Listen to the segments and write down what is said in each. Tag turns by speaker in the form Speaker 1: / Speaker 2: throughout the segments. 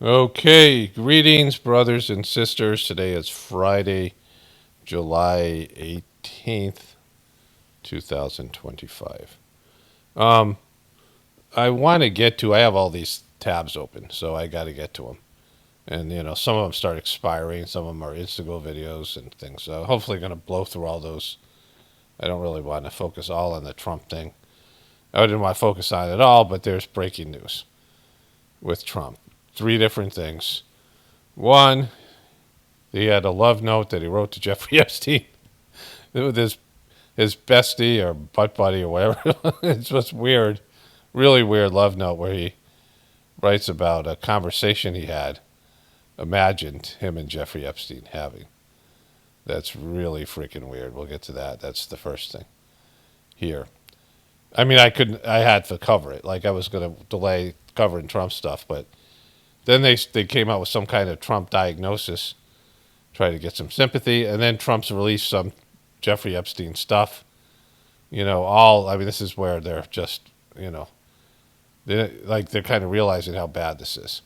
Speaker 1: Okay, greetings, brothers and sisters. Today is Friday, July 18th, 2025. I want to get to, I have all these tabs open, so I got to get to them. And, some of them start expiring, some of them are Instago videos and things. So hopefully going to blow through all those. I don't really want to focus all on the Trump thing. I didn't want to focus on it all, but there's breaking news with Trump. 3 different things. One, he had a love note that he wrote to Jeffrey Epstein with his bestie or butt buddy or whatever. It's just weird, really weird love note where he writes about a conversation he had, imagined him and Jeffrey Epstein having. That's really freaking weird. We'll get to that. That's the first thing here. I mean, I had to cover it. Like I was going to delay covering Trump stuff, but then they came out with some kind of Trump diagnosis, try to get some sympathy, and then Trump's released some Jeffrey Epstein stuff. This is where they're just, they're kind of realizing how bad this is.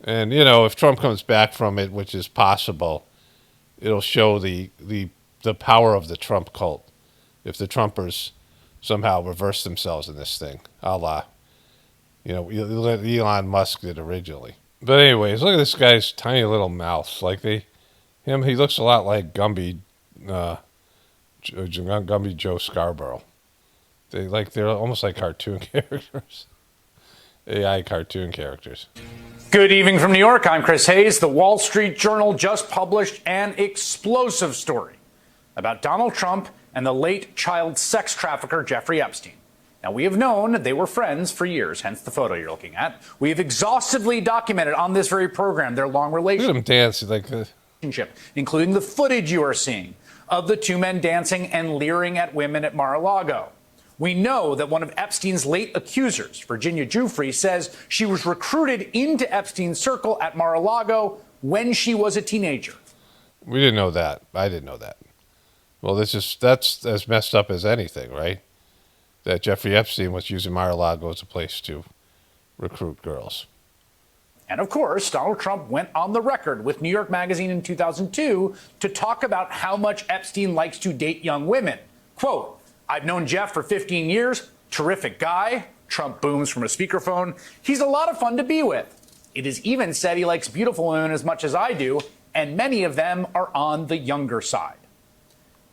Speaker 1: And, if Trump comes back from it, which is possible, it'll show the power of the Trump cult. If the Trumpers somehow reverse themselves in this thing, a la, Elon Musk did originally. But anyways, look at this guy's tiny little mouth. He looks a lot like Gumby Joe Scarborough. They're almost like cartoon characters. AI cartoon characters.
Speaker 2: Good evening from New York. I'm Chris Hayes. The Wall Street Journal just published an explosive story about Donald Trump and the late child sex trafficker Jeffrey Epstein. Now, we have known they were friends for years, hence the photo you're looking at. We have exhaustively documented on this very program their long relationship.
Speaker 1: Look at them dance like this.
Speaker 2: Including the footage you are seeing of the 2 men dancing and leering at women at Mar-a-Lago. We know that one of Epstein's late accusers, Virginia Giuffre, says she was recruited into Epstein's circle at Mar-a-Lago when she was a teenager.
Speaker 1: We didn't know that. I didn't know that. Well, that's as messed up as anything, right? That Jeffrey Epstein was using Mar-a-Lago as a place to recruit girls.
Speaker 2: And of course, Donald Trump went on the record with New York Magazine in 2002 to talk about how much Epstein likes to date young women. Quote, "I've known Jeff for 15 years. Terrific guy." Trump booms from a speakerphone. "He's a lot of fun to be with. It is even said he likes beautiful women as much as I do, and many of them are on the younger side."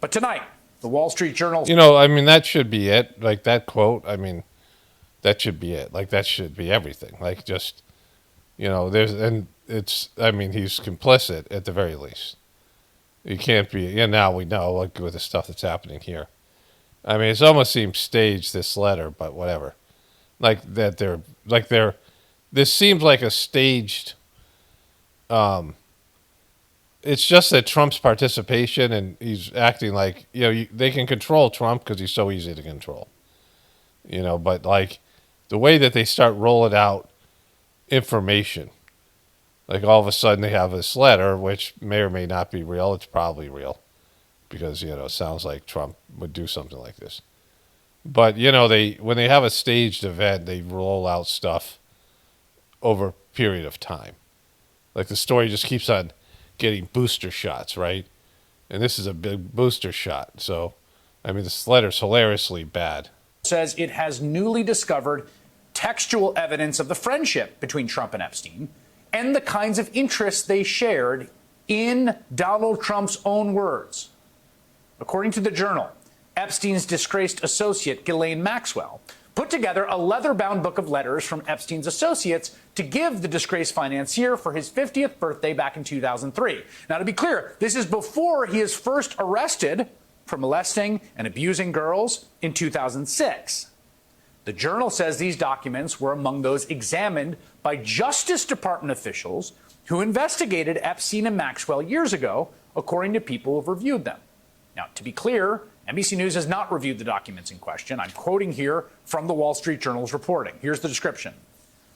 Speaker 2: But tonight, the Wall Street Journal...
Speaker 1: that should be it. Like that quote, that should be it. Like that should be everything. Like just, he's complicit at the very least. He can't be, now we know, like with the stuff that's happening here. It almost seems staged, this letter, but whatever. This seems like a staged, it's just that Trump's participation and he's acting like, they can control Trump because he's so easy to control. But the way that they start rolling out information, all of a sudden they have this letter, which may or may not be real. It's probably real because, it sounds like Trump would do something like this. But, when they have a staged event, they roll out stuff over a period of time. The story just keeps on getting booster shots, right? And this is a big booster shot. So, this letter's hilariously bad.
Speaker 2: Says it has newly discovered textual evidence of the friendship between Trump and Epstein and the kinds of interests they shared in Donald Trump's own words. According to the Journal, Epstein's disgraced associate, Ghislaine Maxwell, put together a leather-bound book of letters from Epstein's associates to give the disgraced financier for his 50th birthday back in 2003. Now, to be clear, this is before he is first arrested for molesting and abusing girls in 2006. The Journal says these documents were among those examined by Justice Department officials who investigated Epstein and Maxwell years ago, according to people who have reviewed them. Now, to be clear, NBC News has not reviewed the documents in question. I'm quoting here from the Wall Street Journal's reporting. Here's the description.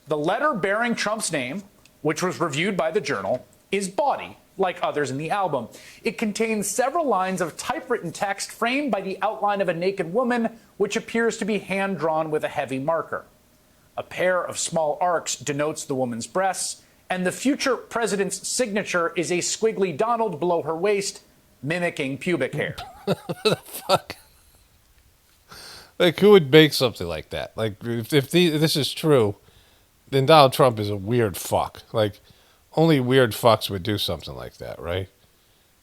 Speaker 2: The letter bearing Trump's name, which was reviewed by the Journal, is bawdy, like others in the album. It contains several lines of typewritten text framed by the outline of a naked woman, which appears to be hand-drawn with a heavy marker. A pair of small arcs denotes the woman's breasts, and the future president's signature is a squiggly Donald below her waist, mimicking pubic hair.
Speaker 1: Fuck. Like, who would make something like that? Like, if this is true, then Donald Trump is a weird fuck. Like, only weird fucks would do something like that, right?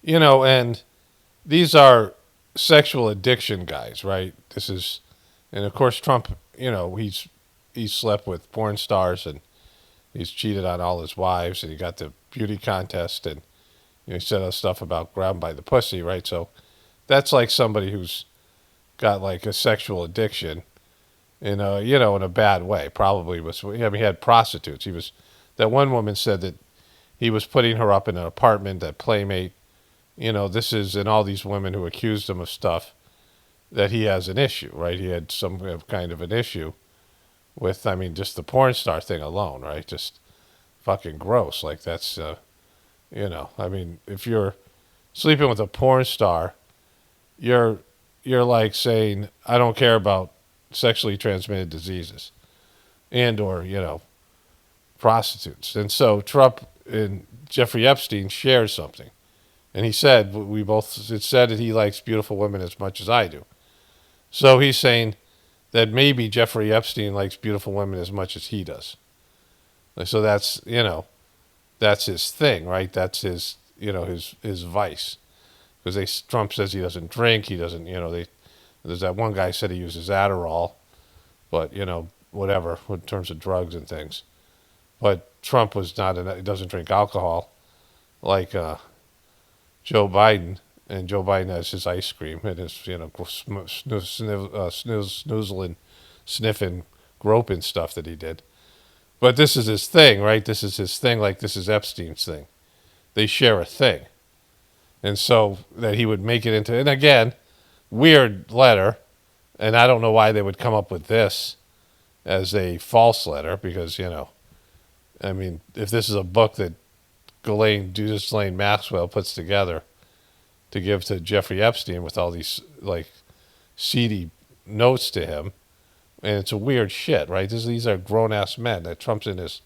Speaker 1: You know, and these are sexual addiction guys, right? And of course Trump, you know, he's slept with porn stars and he's cheated on all his wives and he got the beauty contest and he said stuff about grabbed by the pussy, right? So that's like somebody who's got like a sexual addiction in a bad way. Probably he had prostitutes. That one woman said that he was putting her up in an apartment at Playmate. And all these women who accused him of stuff, that he has an issue, right? He had some kind of an issue with, just the porn star thing alone, right? Just fucking gross. Like, that's, if you're sleeping with a porn star, you're like saying, I don't care about sexually transmitted diseases or prostitutes. And so Trump and Jeffrey Epstein shared something. And he said, it said that he likes beautiful women as much as I do. So he's saying that maybe Jeffrey Epstein likes beautiful women as much as he does. So that's his thing, right? That's his vice. Because Trump says he doesn't drink, he doesn't, there's that one guy said he uses Adderall, but, whatever, in terms of drugs and things. But Trump he doesn't drink alcohol like Joe Biden, and Joe Biden has his ice cream and his, snoozling, sniffing, groping stuff that he did. But this is his thing, right? This is his thing, like this is Epstein's thing. They share a thing. And so that he would make it into, and again, weird letter, and I don't know why they would come up with this as a false letter, because, if this is a book that Ghislaine Maxwell puts together to give to Jeffrey Epstein with all these like seedy notes to him, and it's a weird shit, right? These are grown ass men. That Trump's in his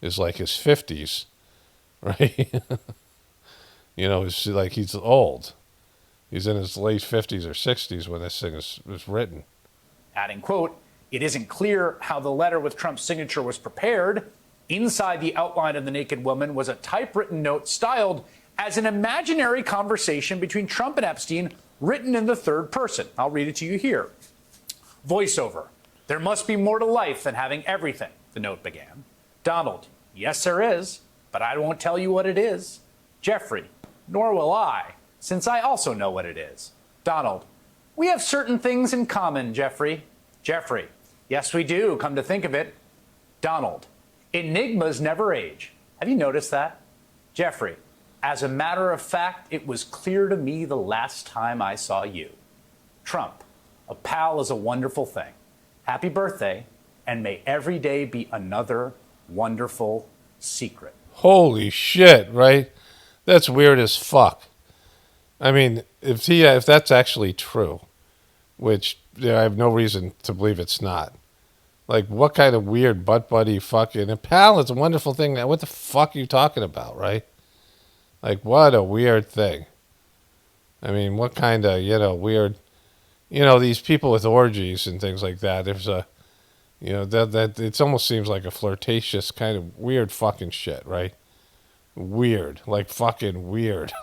Speaker 1: 50s, right? It's like he's old. He's in his late 50s or 60s when this thing was written.
Speaker 2: Adding, quote, it isn't clear how the letter with Trump's signature was prepared. Inside the outline of the naked woman was a typewritten note styled as an imaginary conversation between Trump and Epstein, written in the third person. I'll read it to you here. Voiceover. There must be more to life than having everything, the note began. Donald. Yes, there is, but I won't tell you what it is. Jeffrey. Nor will I, since I also know what it is. Donald. We have certain things in common, Jeffrey. Jeffrey. Yes, we do, come to think of it. Donald. Enigmas never age. Have you noticed that? Jeffrey, as a matter of fact, it was clear to me the last time I saw you. Trump, a pal is a wonderful thing. Happy birthday, and may every day be another wonderful secret.
Speaker 1: Holy shit, right? That's weird as fuck. If that's actually true, which I have no reason to believe it's not. Like, what kind of weird butt buddy fucking... A pal is a wonderful thing. What the fuck are you talking about, right? Like, what a weird thing. What kind of, weird... these people with orgies and things like that, there's a... that it almost seems like a flirtatious kind of weird fucking shit, right? Weird. Like, fucking weird.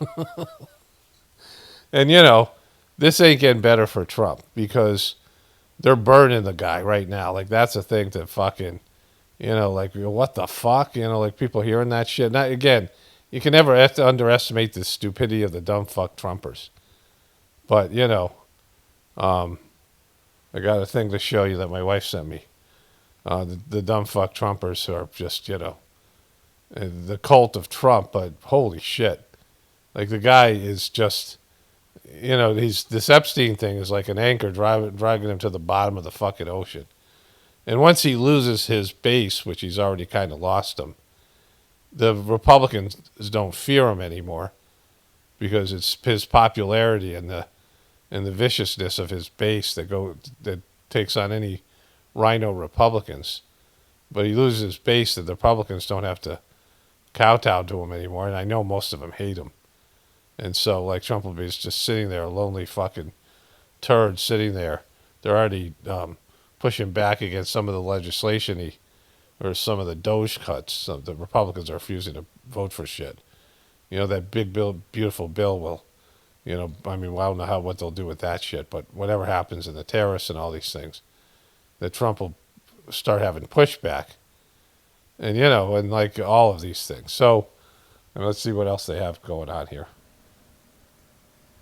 Speaker 1: And, this ain't getting better for Trump, because... they're burning the guy right now. Like, that's a thing to fucking, like, what the fuck? Like, people hearing that shit. Now, again, you can never underestimate the stupidity of the dumb fuck Trumpers. But, I got a thing to show you that my wife sent me. The dumb fuck Trumpers who are just, the cult of Trump. But holy shit. Like, the guy is just... this Epstein thing is like an anchor dragging him to the bottom of the fucking ocean. And once he loses his base, which he's already kind of lost them, the Republicans don't fear him anymore, because it's his popularity and the viciousness of his base that takes on any rhino Republicans. But he loses his base that the Republicans don't have to kowtow to him anymore, and I know most of them hate him. And so, like, Trump will be just sitting there, a lonely fucking turd sitting there. They're already pushing back against some of the legislation or some of the Doge cuts. So the Republicans are refusing to vote for shit. You know, that big bill, beautiful bill will, you know, I mean, well, I don't know what they'll do with that shit, but whatever happens in the terrorists and all these things, that Trump will start having pushback. And, you know, and like all of these things. So, and let's see what else they have going on here.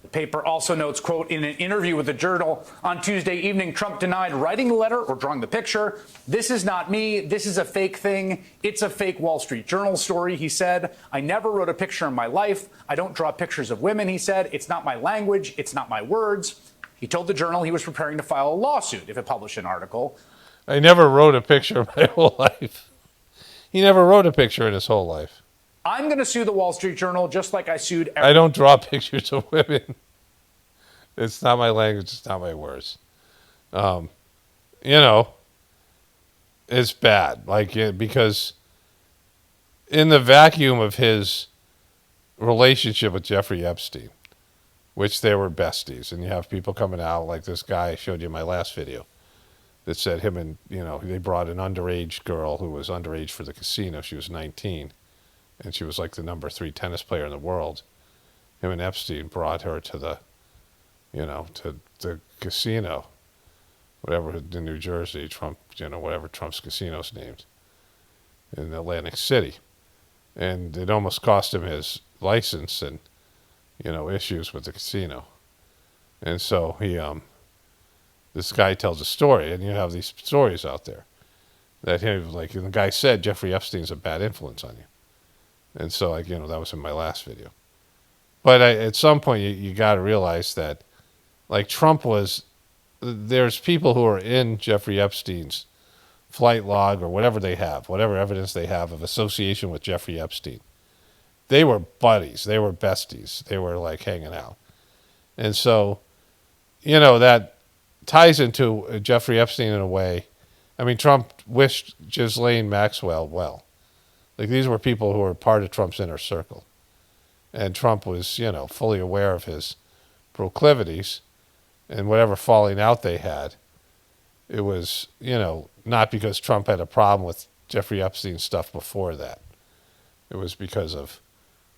Speaker 2: The paper also notes, quote, in an interview with the Journal on Tuesday evening, Trump denied writing the letter or drawing the picture. This is not me. This is a fake thing. It's a fake Wall Street Journal story, he said. I never wrote a picture in my life. I don't draw pictures of women, he said. It's not my language. It's not my words. He told the Journal he was preparing to file a lawsuit if it published an article.
Speaker 1: I never wrote a picture in my whole life. He never wrote a picture in his whole life.
Speaker 2: I'm going to sue the Wall Street Journal just like I sued...
Speaker 1: I don't draw pictures of women. It's not my language. It's not my words. You know, it's bad. Like, because in the vacuum of his relationship with Jeffrey Epstein, which they were besties, and you have people coming out like this guy I showed you in my last video that said him and, you know, they brought an underage girl who was underage for the casino. She was 19. And she was like the number 3 tennis player in the world. Him and Epstein brought her to the, you know, to the casino, whatever, in New Jersey, Trump, you know, whatever Trump's casino's named, in Atlantic City. And it almost cost him his license and, you know, issues with the casino. And so he, this guy tells a story, and you have these stories out there that him, like, and the guy said, Jeffrey Epstein's a bad influence on you. And so, like, you know, that was in my last video. But at some point, you got to realize that, like, Trump was, there's people who are in Jeffrey Epstein's flight log or whatever they have, whatever evidence they have of association with Jeffrey Epstein. They were buddies. They were besties. They were, like, hanging out. And so, you know, that ties into Jeffrey Epstein in a way. I mean, Trump wished Ghislaine Maxwell well. Like, these were people who were part of Trump's inner circle. And Trump was, you know, fully aware of his proclivities and whatever falling out they had. It was, you know, not because Trump had a problem with Jeffrey Epstein's stuff before that. It was because of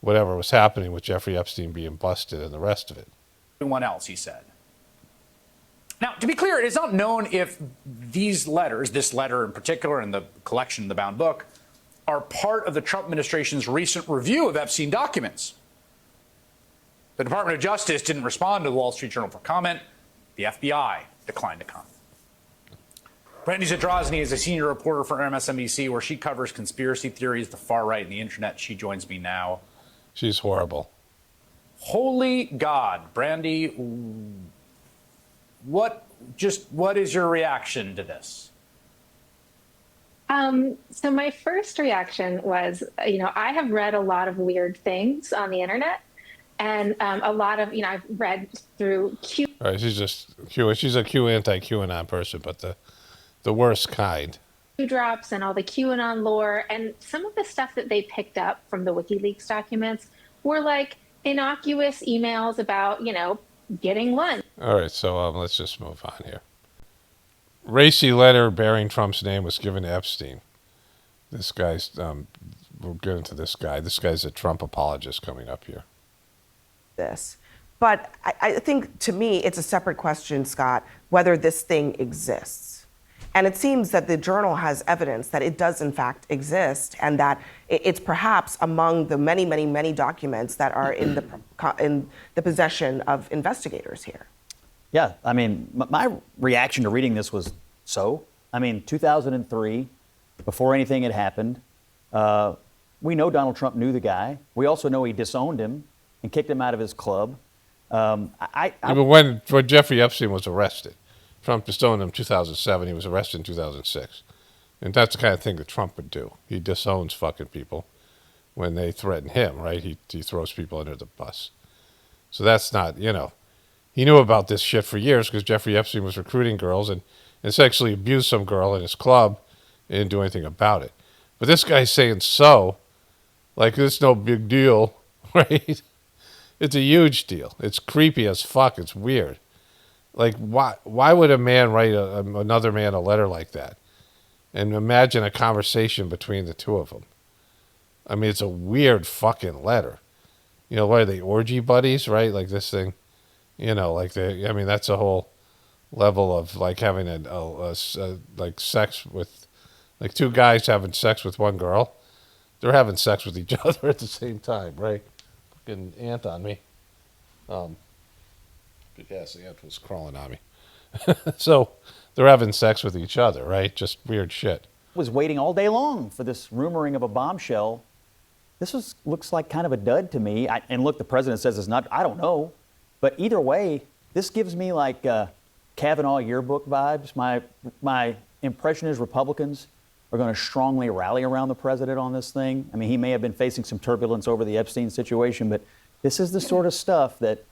Speaker 1: whatever was happening with Jeffrey Epstein being busted and the rest of it.
Speaker 2: Everyone else, he said. Now, to be clear, it is not known if these letters, this letter in particular and the collection in the bound book, are part of the Trump administration's recent review of Epstein documents. The Department of Justice didn't respond to the Wall Street Journal for comment. The FBI declined to comment. Pranhuiti Zadrozny is a senior reporter for MSNBC, where she covers conspiracy theories, the far right, and the internet. She joins me now.
Speaker 1: She's horrible.
Speaker 2: Holy God, Brandy, what is your reaction to this?
Speaker 3: So my first reaction was, you know, I have read a lot of weird things on the internet, and a lot of, you know, I've read through Q.
Speaker 1: All right, she's just Q. She's a Q anti-QAnon person, but the worst kind.
Speaker 3: Drops and all the QAnon lore, and some of the stuff that they picked up from the WikiLeaks documents were like innocuous emails about, you know, getting lunch.
Speaker 1: All right, so let's just move on here. Racy letter bearing Trump's name was given to Epstein. This guy's, we'll get into this guy. This guy's a Trump apologist coming up here.
Speaker 4: This. But I think, to me, it's a separate question, Scott, whether this thing exists. And it seems that the Journal has evidence that it does, in fact, exist, and that it's perhaps among the many, many, many documents that are in the possession of investigators here.
Speaker 5: Yeah, I mean, my reaction to reading this was I mean, 2003, before anything had happened, we know Donald Trump knew the guy. We also know he disowned him and kicked him out of his club.
Speaker 1: But when Jeffrey Epstein was arrested, Trump disowned him in 2007. He was arrested in 2006. And that's the kind of thing that Trump would do. He disowns fucking people when they threaten him, right? He throws people under the bus. So that's not, you know. He knew about this shit for years because Jeffrey Epstein was recruiting girls and sexually abused some girl in his club and didn't do anything about it. But this guy's saying Like, it's no big deal, right? It's a huge deal. It's creepy as fuck. It's weird. Like, why would a man write another man a letter like that? And imagine a conversation between the two of them. I mean, it's a weird fucking letter. You know, what are they, orgy buddies, right? Like this thing, you know, like I mean, that's a whole level of like having like sex with, like two guys having sex with one girl. They're having sex with each other at the same time, right? Fucking ant on me. Yes, the ant was crawling on me. So they're having sex with each other, right? Just weird shit.
Speaker 5: Was waiting all day long for this rumoring of a bombshell. Looks like kind of a dud to me. And look, the president says it's not. I don't know, but either way, this gives me like Kavanaugh yearbook vibes. My impression is Republicans are going to strongly rally around the president on this thing. I mean, he may have been facing some turbulence over the Epstein situation, but this is the sort of stuff that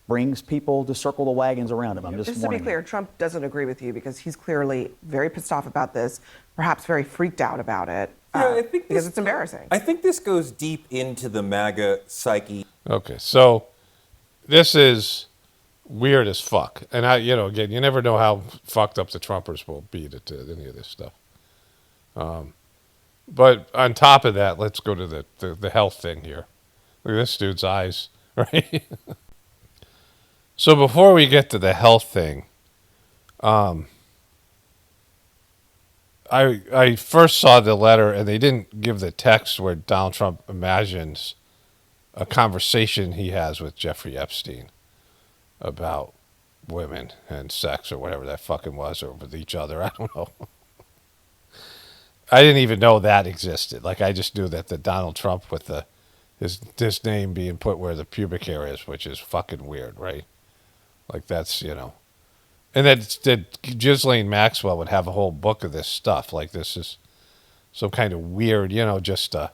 Speaker 5: brings people to circle the wagons around him. I'm just
Speaker 4: to be clear, Trump doesn't agree with you because he's clearly very pissed off about this, perhaps very freaked out about it,
Speaker 6: I think
Speaker 4: because it's embarrassing.
Speaker 6: I think this goes deep into the MAGA psyche.
Speaker 1: Okay, so this is weird as fuck. And again, you never know how fucked up the Trumpers will be to any of this stuff. But on top of that, let's go to the health thing here. Look at this dude's eyes, right? So before we get to the health thing, I first saw the letter, and they didn't give the text where Donald Trump imagines a conversation he has with Jeffrey Epstein about women and sex or whatever that fucking was, or with each other. I don't know. I didn't even know that existed. Like, I just knew that the Donald Trump with his name being put where the pubic hair is, which is fucking weird, right? Like, that's, And that Ghislaine Maxwell would have a whole book of this stuff. Like, this is some kind of weird, just a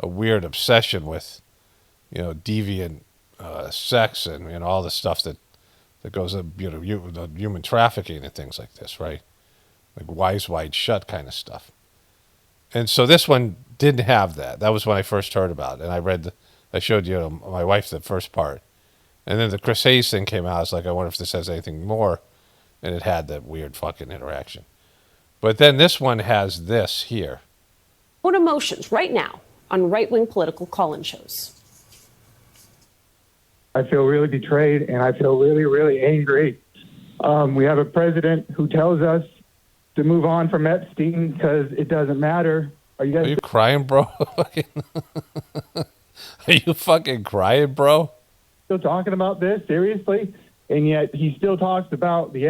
Speaker 1: weird obsession with, deviant sex and all the stuff that goes, human trafficking and things like this, right? Like Eyes Wide Shut kind of stuff. And so this one didn't have that. That was when I first heard about it. And I showed my wife the first part. And then the Chris Hayes thing came out. I was like, I wonder if this has anything more. And it had that weird fucking interaction. But then this one has this here.
Speaker 7: What emotions right now on right-wing political call-in shows?
Speaker 8: I feel really betrayed, and I feel really, really angry. We have a president who tells us to move on from Epstein because it doesn't matter. Are you
Speaker 1: crying, bro? Are you fucking crying, bro?
Speaker 8: Still talking about this seriously? And yet he still talks about the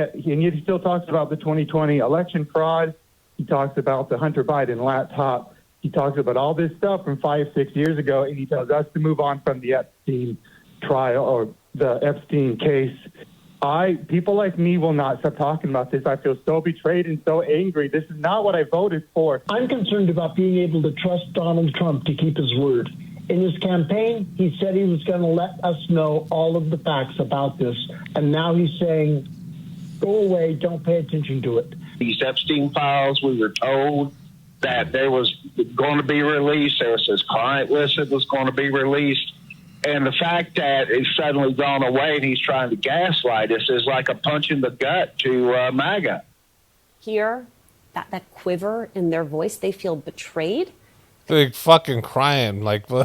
Speaker 8: 2020 election fraud. He talks about the Hunter Biden laptop. He talks about all this stuff from 5-6 years ago, and he tells us to move on from the Epstein trial or the Epstein case. People like me will not stop talking about this. I feel so betrayed and so angry. This is not what I voted for.
Speaker 9: I'm concerned about being able to trust Donald Trump to keep his word. In his campaign, he said he was going to let us know all of the facts about this. And now he's saying, go away, don't pay attention to it.
Speaker 10: These Epstein files, we were told that there was going to be released. There was this client list that was going to be released. And the fact that it's suddenly gone away and he's trying to gaslight us is like a punch in the gut to MAGA.
Speaker 7: Hear that quiver in their voice, they feel betrayed.
Speaker 1: They're fucking crying, like, I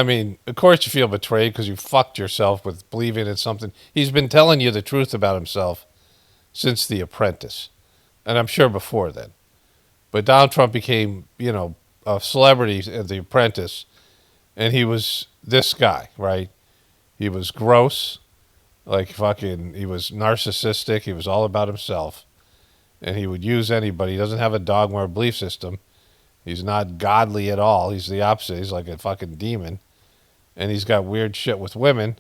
Speaker 1: mean, of course you feel betrayed because you fucked yourself with believing in something. He's been telling you the truth about himself since The Apprentice, and I'm sure before then. But Donald Trump became, a celebrity at The Apprentice, and he was this guy, right? He was gross, like fucking, he was narcissistic, he was all about himself. And he would use anybody. He doesn't have a dogma or belief system. He's not godly at all. He's the opposite. He's like a fucking demon. And he's got weird shit with women.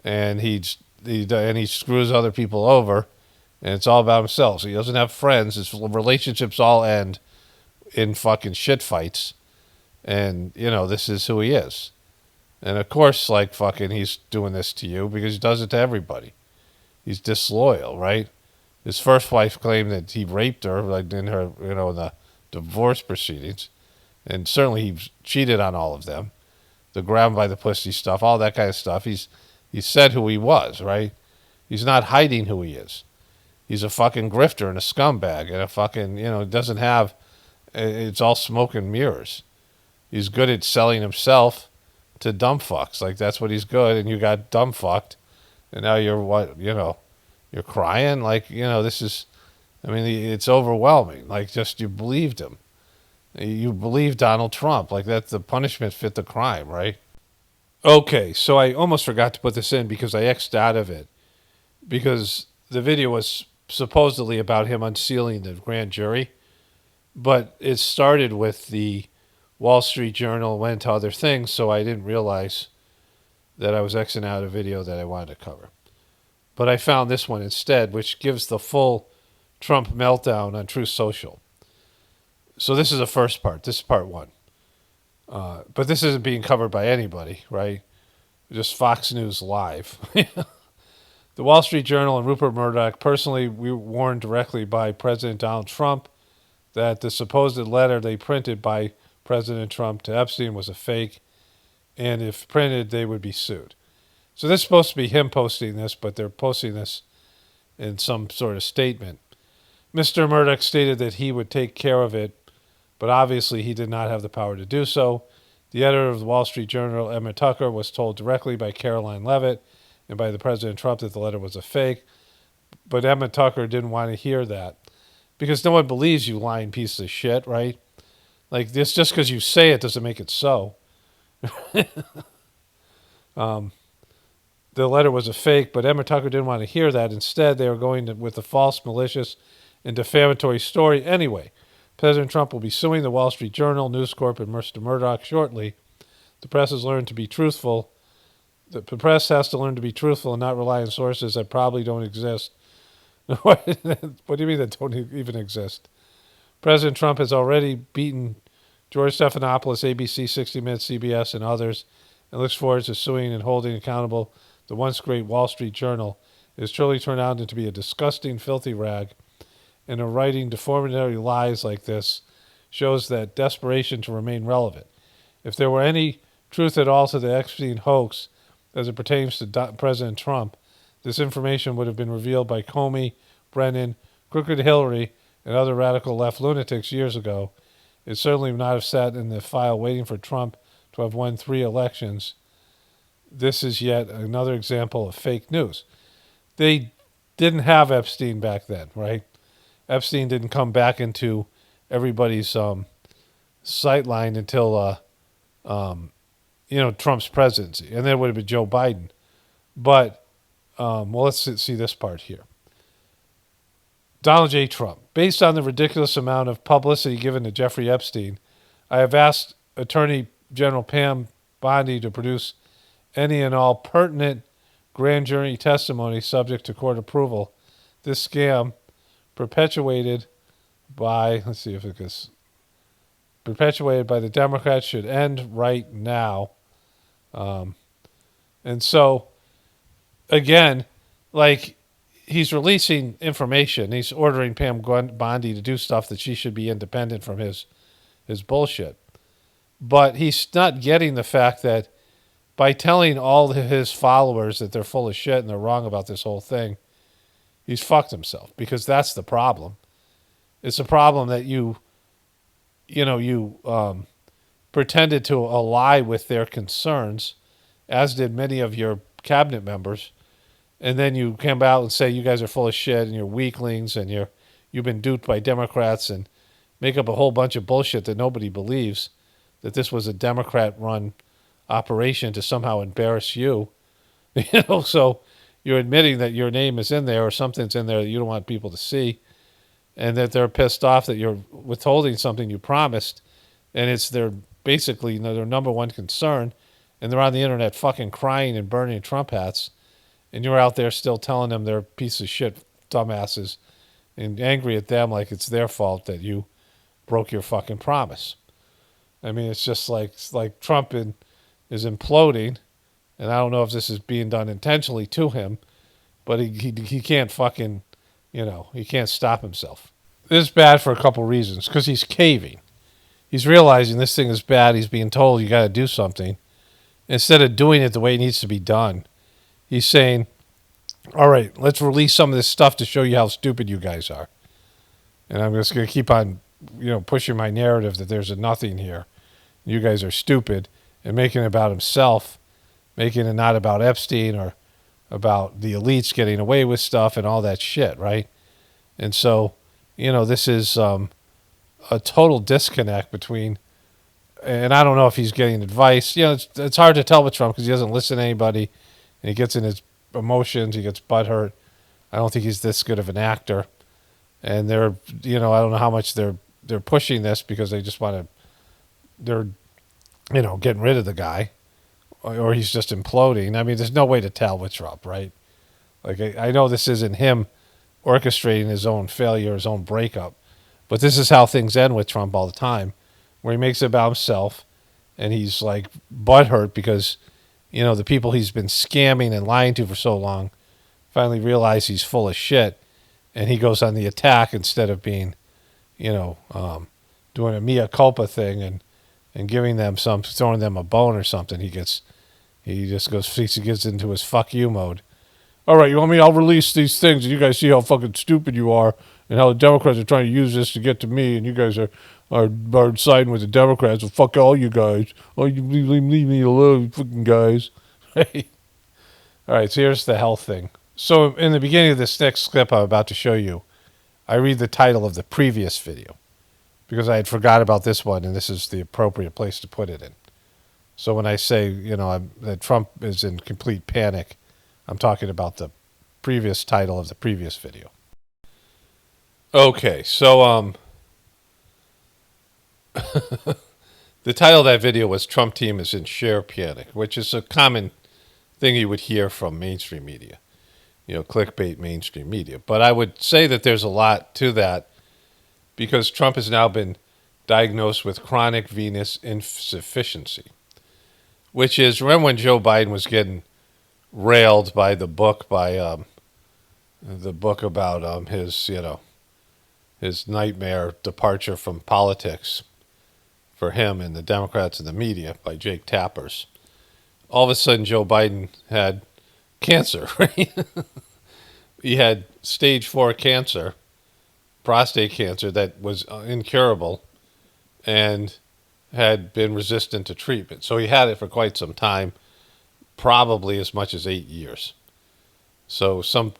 Speaker 1: And he screws other people over. And it's all about himself. So he doesn't have friends. His relationships all end in fucking shit fights. And, this is who he is. And of course, like fucking, he's doing this to you because he does it to everybody. He's disloyal, right? His first wife claimed that he raped her, like in her, in the divorce proceedings. and certainly he cheated on all of them. The grab him by the pussy stuff, all that kind of stuff. He said who he was, right? He's not hiding who he is. He's a fucking grifter and a scumbag and a fucking, doesn't have, it's all smoke and mirrors. He's good at selling himself to dumb fucks. Like, that's what he's good. And you got dumb fucked. And now you're you're crying. Like, this is, it's overwhelming. Like, just, you believed him. You believed Donald Trump. Like, that's the punishment fit the crime, right? Okay, so I almost forgot to put this in because I X'd out of it. Because the video was supposedly about him unsealing the grand jury. But it started with the Wall Street Journal, went to other things, so I didn't realize that I was Xing out a video that I wanted to cover. But I found this one instead, which gives the full Trump meltdown on Truth Social. So this is the first part. This is part one. But this isn't being covered by anybody, right? Just Fox News Live. The Wall Street Journal and Rupert Murdoch personally were warned directly by President Donald Trump that the supposed letter they printed by President Trump to Epstein was a fake, and if printed, they would be sued. So this is supposed to be him posting this, but they're posting this in some sort of statement. Mr. Murdoch stated that he would take care of it, but obviously he did not have the power to do so. The editor of the Wall Street Journal, Emma Tucker, was told directly by Caroline Leavitt and by the President Trump that the letter was a fake, but Emma Tucker didn't want to hear that because no one believes you lying piece of shit, right? Like, this, just because you say it doesn't make it so. The letter was a fake, but Emma Tucker didn't want to hear that. Instead, they were going with a false, malicious, and defamatory story anyway. President Trump will be suing the Wall Street Journal, News Corp, and Mr. Murdoch shortly. The press has learned to be truthful. The press has to learn to be truthful and not rely on sources that probably don't exist. What do you mean that don't even exist? President Trump has already beaten George Stephanopoulos, ABC, 60 Minutes, CBS, and others, and looks forward to suing and holding accountable the once great Wall Street Journal. It has truly turned out into be a disgusting, filthy rag, and writing defamatory lies like this shows that desperation to remain relevant. If there were any truth at all to the Epstein hoax as it pertains to President Trump, this information would have been revealed by Comey, Brennan, Crooked Hillary, and other radical left lunatics years ago. It certainly would not have sat in the file waiting for Trump to have won 3 elections. This is yet another example of fake news. They didn't have Epstein back then, right? Epstein didn't come back into everybody's sightline until Trump's presidency, and then it would have been Joe Biden. But let's see this part here. Donald J. Trump. Based on the ridiculous amount of publicity given to Jeffrey Epstein, I have asked Attorney General Pam Bondi to produce any and all pertinent grand jury testimony subject to court approval. This scam perpetuated by the Democrats should end right now. And so, again, like, he's releasing information. He's ordering Pam Bondi to do stuff that she should be independent from his bullshit. But he's not getting the fact that by telling all his followers that they're full of shit and they're wrong about this whole thing, he's fucked himself, because that's the problem. It's a problem that you pretended to ally with their concerns, as did many of your cabinet members, and then you came out and say you guys are full of shit and you're weaklings and you've been duped by Democrats, and make up a whole bunch of bullshit that nobody believes, that this was a Democrat-run operation to somehow embarrass you. So you're admitting that your name is in there or something's in there that you don't want people to see, and that they're pissed off that you're withholding something you promised, and it's their basically their number one concern, and they're on the internet fucking crying and burning Trump hats, and you're out there still telling them they're piece of shit dumbasses and angry at them like it's their fault that you broke your fucking promise. I mean, it's just like Trump is imploding, and I don't know if this is being done intentionally to him, but he can't fucking, he can't stop himself. This is bad for a couple reasons, because he's caving. he's realizing this thing is bad. He's being told you got to do something. Instead of doing it the way it needs to be done, he's saying, all right, let's release some of this stuff to show you how stupid you guys are. And I'm just going to keep on, pushing my narrative that there's a nothing here. You guys are stupid, and making it about himself, making it not about Epstein or about the elites getting away with stuff and all that shit, right? And so, this is a total disconnect between, and I don't know if he's getting advice. It's hard to tell with Trump because he doesn't listen to anybody, and he gets in his emotions, he gets butthurt. I don't think he's this good of an actor. And they're, I don't know how much they're pushing this because they just want to, they're, getting rid of the guy, or he's just imploding. I mean, there's no way to tell with Trump, right? Like, I know this isn't him orchestrating his own failure, his own breakup, but this is how things end with Trump all the time, where he makes it about himself, and he's like butthurt because, the people he's been scamming and lying to for so long finally realize he's full of shit, and he goes on the attack instead of being, doing a mea culpa thing and giving them throwing them a bone or something. He gets into his fuck you mode. All right, you want me? I'll release these things, and you guys see how fucking stupid you are, and how the Democrats are trying to use this to get to me, and you guys are siding with the Democrats. So fuck all you guys. Oh, you leave me alone, you fucking guys. All right, so here's the health thing. So in the beginning of this next clip I'm about to show you, I read the title of the previous video because I had forgot about this one, and this is the appropriate place to put it in. So when I say, that Trump is in complete panic, I'm talking about the previous title of the previous video. Okay, so the title of that video was Trump team is in sheer panic, which is a common thing you would hear from mainstream media, clickbait mainstream media. But I would say that there's a lot to that because Trump has now been diagnosed with chronic venous insufficiency, which is, remember when Joe Biden was getting railed by the book about his nightmare departure from politics for him and the Democrats and the media by Jake Tappers. All of a sudden, Joe Biden had cancer, right? He had stage 4 cancer, prostate cancer that was incurable and had been resistant to treatment. So he had it for quite some time, probably as much as 8 years. So some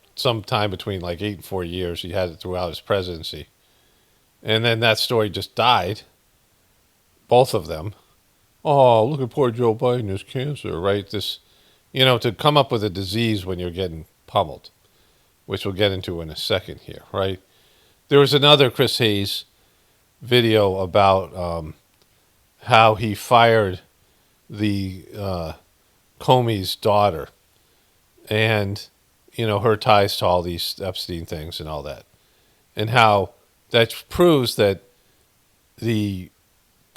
Speaker 1: time between like 8 and 4 years, he had it throughout his presidency. And then that story just died, both of them. Oh, look at poor Joe Biden, his cancer, right? This, to come up with a disease when you're getting pummeled, which we'll get into in a second here, right? There was another Chris Hayes video about how he fired the Comey's daughter and, her ties to all these Epstein things and all that. And how that proves that the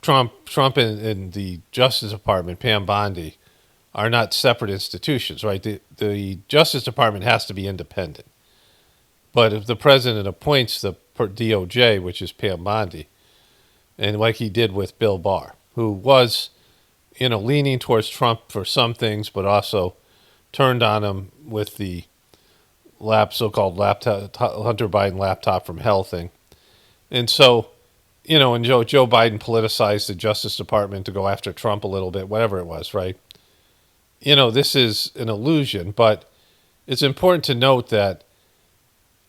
Speaker 1: Trump and the Justice Department, Pam Bondi, are not separate institutions, right? The Justice Department has to be independent. But if the president appoints the DOJ, which is Pam Bondi, and like he did with Bill Barr, who was, leaning towards Trump for some things, but also turned on him with the so-called laptop, Hunter Biden laptop from hell thing. And so, and Joe Biden politicized the Justice Department to go after Trump a little bit, whatever it was, right? This is an illusion, but it's important to note that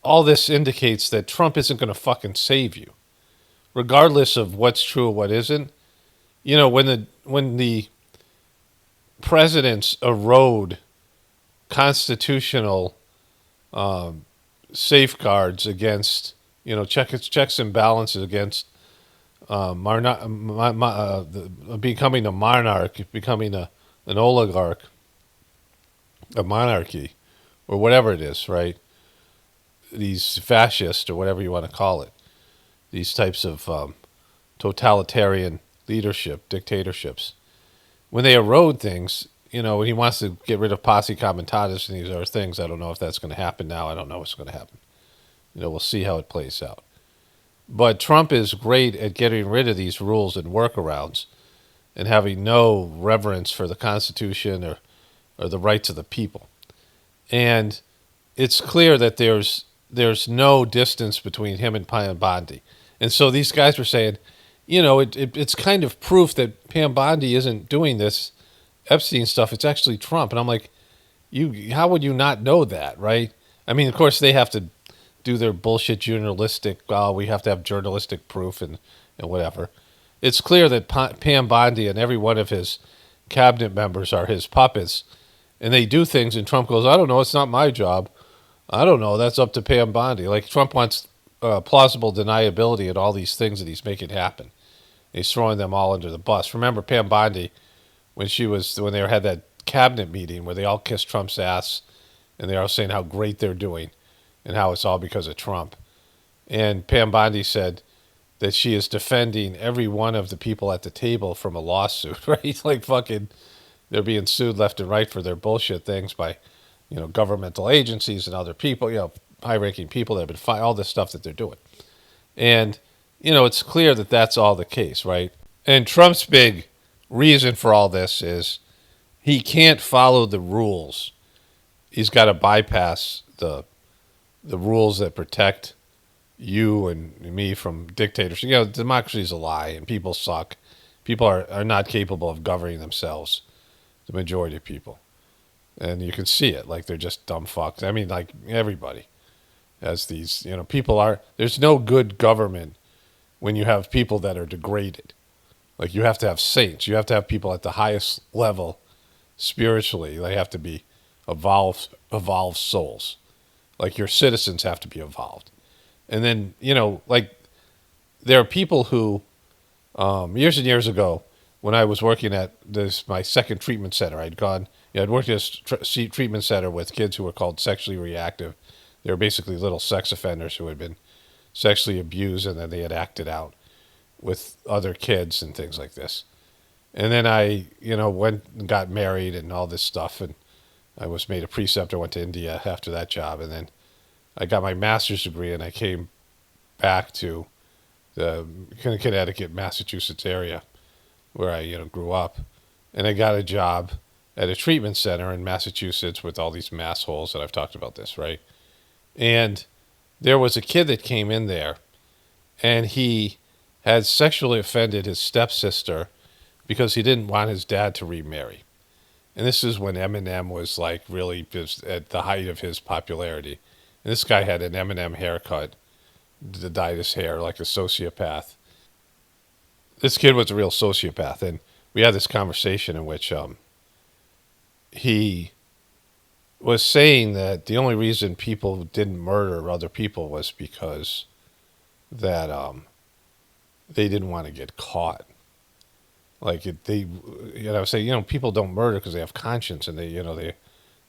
Speaker 1: all this indicates that Trump isn't going to fucking save you, regardless of what's true or what isn't. When the presidents erode constitutional safeguards against, checks and balances against becoming a monarch, becoming an oligarch, a monarchy, or whatever it is, right? These fascists, or whatever you want to call it, these types of totalitarian leadership, dictatorships, when they erode things, when he wants to get rid of posse comitatus and these other things, I don't know if that's going to happen now. I don't know what's going to happen. We'll see how it plays out. But Trump is great at getting rid of these rules and workarounds and having no reverence for the Constitution or the rights of the people. And it's clear that there's no distance between him and Pam Bondi. And so these guys were saying, it's kind of proof that Pam Bondi isn't doing this Epstein stuff. It's actually Trump. And I'm like, how would you not know that, right? I mean, of course, they have to do their bullshit journalistic, we have to have journalistic proof and whatever. It's clear that Pam Bondi and every one of his cabinet members are his puppets, and they do things, and Trump goes, I don't know, it's not my job. I don't know, that's up to Pam Bondi. Like, Trump wants plausible deniability at all these things that he's making happen. He's throwing them all under the bus. Remember Pam Bondi, when they had that cabinet meeting where they all kissed Trump's ass, and they're all saying how great they're doing, and how it's all because of Trump. And Pam Bondi said that she is defending every one of the people at the table from a lawsuit, right? Like fucking, they're being sued left and right for their bullshit things by, governmental agencies and other people, high-ranking people that have been fired, all this stuff that they're doing. And, it's clear that that's all the case, right? And Trump's big reason for all this is he can't follow the rules. He's got to bypass the rules that protect you and me from dictatorship. Democracy is a lie, and people suck. People are not capable of governing themselves, the majority of people. And you can see it, like they're just dumb fucks. I mean, like everybody has these, there's no good government when you have people that are degraded. Like you have to have saints. You have to have people at the highest level spiritually. They have to be evolved souls. Like your citizens have to be evolved. And then, there are people who, years and years ago, when I was working at my second treatment center, I'd worked at a treatment center with kids who were called sexually reactive. They were basically little sex offenders who had been sexually abused, and then they had acted out with other kids and things like this. And then I, went and got married and all this stuff, and I was made a preceptor, went to India after that job, and then I got my master's degree, and I came back to the Connecticut, Massachusetts area where I, grew up, and I got a job at a treatment center in Massachusetts with all these mass holes that I've talked about this, right? And there was a kid that came in there, and he had sexually offended his stepsister because he didn't want his dad to remarry. And this is when Eminem was like really just at the height of his popularity. And this guy had an Eminem haircut, dyed his hair like a sociopath. This kid was a real sociopath, and we had this conversation in which he was saying that the only reason people didn't murder other people was because that they didn't want to get caught. Like say, people don't murder because they have conscience, and they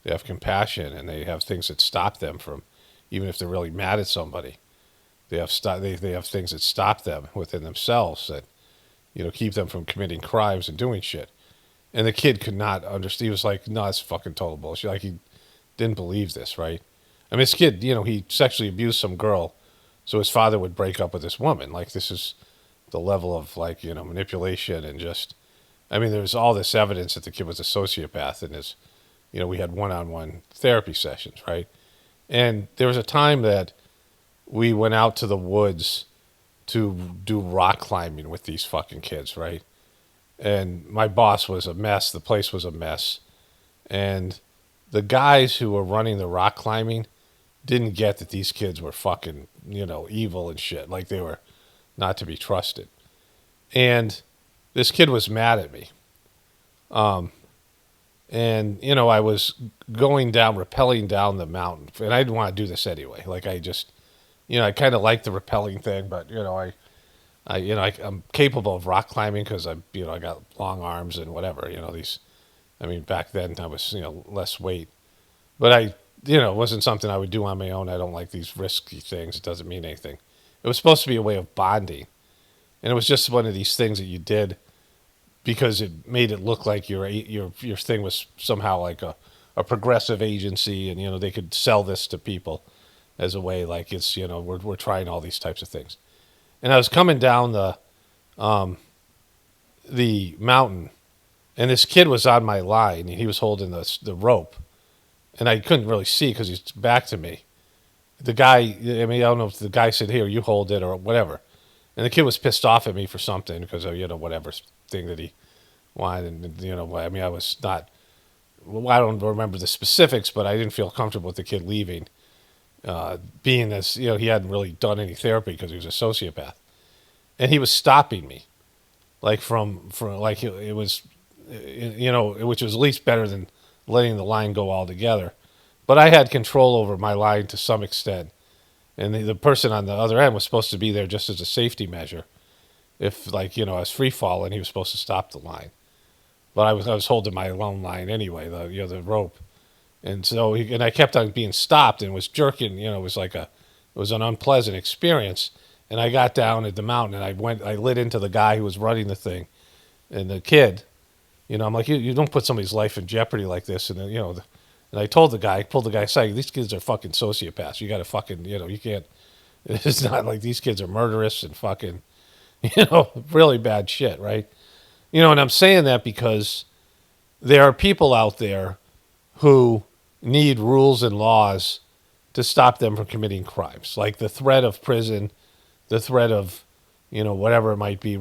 Speaker 1: have compassion, and they have things that stop them from, even if they're really mad at somebody, they have things that stop them within themselves that, keep them from committing crimes and doing shit. And the kid could not understand. He was like, no, it's fucking total bullshit. Like he didn't believe this, right? I mean, this kid, he sexually abused some girl, so his father would break up with this woman. Like this is the level of manipulation and just, there's all this evidence that the kid was a sociopath, and we had one-on-one therapy sessions, right? And there was a time that we went out to the woods to do rock climbing with these fucking kids, right? And my boss was a mess. The place was a mess. And the guys who were running the rock climbing didn't get that these kids were fucking, evil and shit. Like they were not to be trusted. And this kid was mad at me. And, I was rappelling down the mountain, and I didn't want to do this anyway. Like I just, I kind of like the rappelling thing, but, I'm capable of rock climbing because I got long arms and whatever, back then I was, less weight, but it wasn't something I would do on my own. I don't like these risky things. It doesn't mean anything. It was supposed to be a way of bonding. And it was just one of these things that you did because it made it look like your thing was somehow like a progressive agency, and they could sell this to people as a way like it's we're trying all these types of things. and I was coming down the mountain, and this kid was on my line, and he was holding the rope, and I couldn't really see because he's back to me. The guy, I mean, I don't know if the guy said, "Here, you hold it," or whatever, and the kid was pissed off at me for something because of, whatever thing that he wanted, and I mean, I was not. Well, I don't remember the specifics, but I didn't feel comfortable with the kid leaving, being as he hadn't really done any therapy because he was a sociopath, and he was stopping me, like from like it was, which was at least better than letting the line go altogether. But I had control over my line to some extent, and the person on the other end was supposed to be there just as a safety measure. If I was free falling, he was supposed to stop the line. But I was holding my own line anyway, the rope, and so I kept on being stopped and was jerking. It was an unpleasant experience. And I got down at the mountain and I lit into the guy who was running the thing, and the kid, I'm like, you don't put somebody's life in jeopardy like this, and and I pulled the guy aside. These kids are fucking sociopaths. You got to fucking, you can't. It's not like these kids are murderous and fucking, really bad shit, right? And I'm saying that because there are people out there who need rules and laws to stop them from committing crimes, like the threat of prison, the threat of, whatever it might be,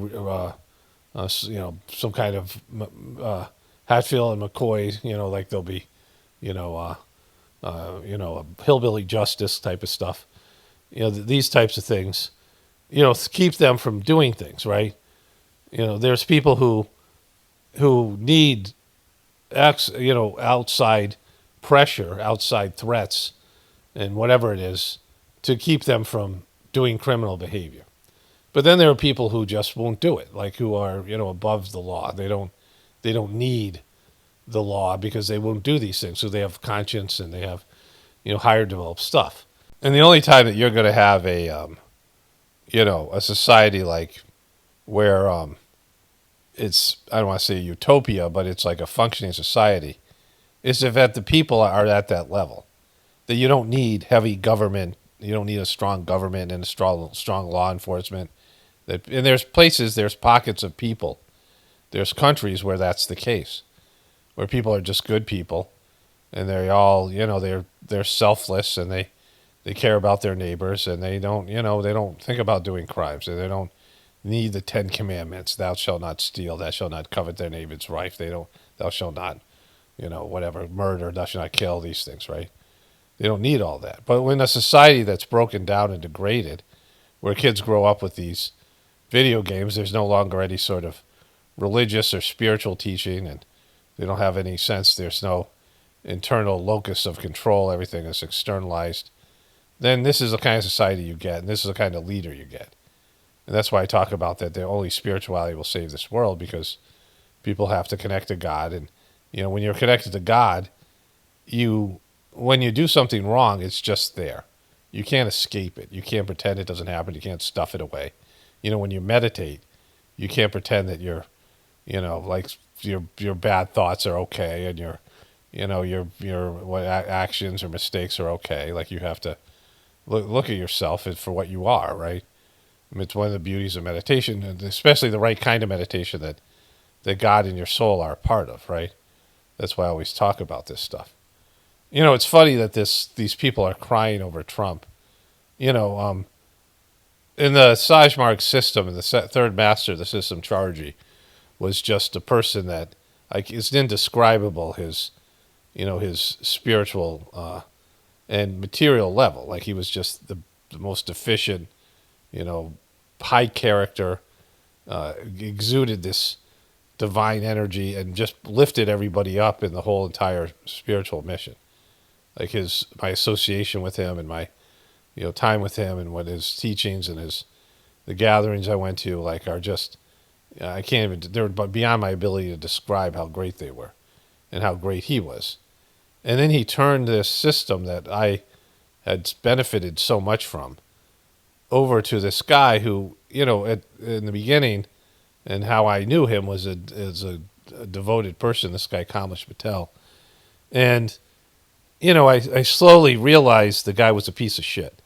Speaker 1: some kind of Hatfield and McCoy, like there'll be, a hillbilly justice type of stuff, these types of things, keep them from doing things, right? There's people who need, outside pressure, outside threats, and whatever it is, to keep them from doing criminal behavior. But then there are people who just won't do it, like who are, above the law. They don't need the law because they won't do these things. So they have conscience and they have, higher developed stuff. And the only time that you're going to have a society like where it's, I don't want to say utopia, but it's like a functioning society, is if the people are at that level. That you don't need heavy government, you don't need a strong government and a strong law enforcement. And there's pockets of people, there's countries where that's the case, where people are just good people, and they're all, they're selfless, and they care about their neighbors, and they don't think about doing crimes, and they don't need the 10 Commandments. Thou shalt not steal, thou shalt not covet thy neighbor's wife. Thou shalt not, whatever, murder, thou shalt not kill, these things, right? They don't need all that. But when a society that's broken down and degraded, where kids grow up with these video games, there's no longer any sort of religious or spiritual teaching, and they don't have any sense, there's no internal locus of control, everything is externalized, then this is the kind of society you get, and this is the kind of leader you get. And that's why I talk about that the only spirituality will save this world, because people have to connect to God. And, when you're connected to God, when you do something wrong, it's just there. You can't escape it. You can't pretend it doesn't happen. You can't stuff it away. When you meditate, you can't pretend that like your bad thoughts are okay, and your actions or mistakes are okay. Like, you have to look at yourself for what you are, right? I mean, it's one of the beauties of meditation, and especially the right kind of meditation that God and your soul are a part of, right? That's why I always talk about this stuff. It's funny that these people are crying over Trump. In the Sajmark system, in the third master, the system Chargy, was just a person that, like, it's indescribable, his spiritual and material level. Like, he was just the most efficient, high character, exuded this divine energy and just lifted everybody up in the whole entire spiritual mission. Like, my association with him and my, time with him and what his teachings and the gatherings I went to, like, are just, I can't even, they're beyond my ability to describe how great they were and how great he was. And then he turned this system that I had benefited so much from over to this guy who, in the beginning, and how I knew him was as a devoted person, this guy Kamlesh Patel. And, I slowly realized the guy was a piece of shit.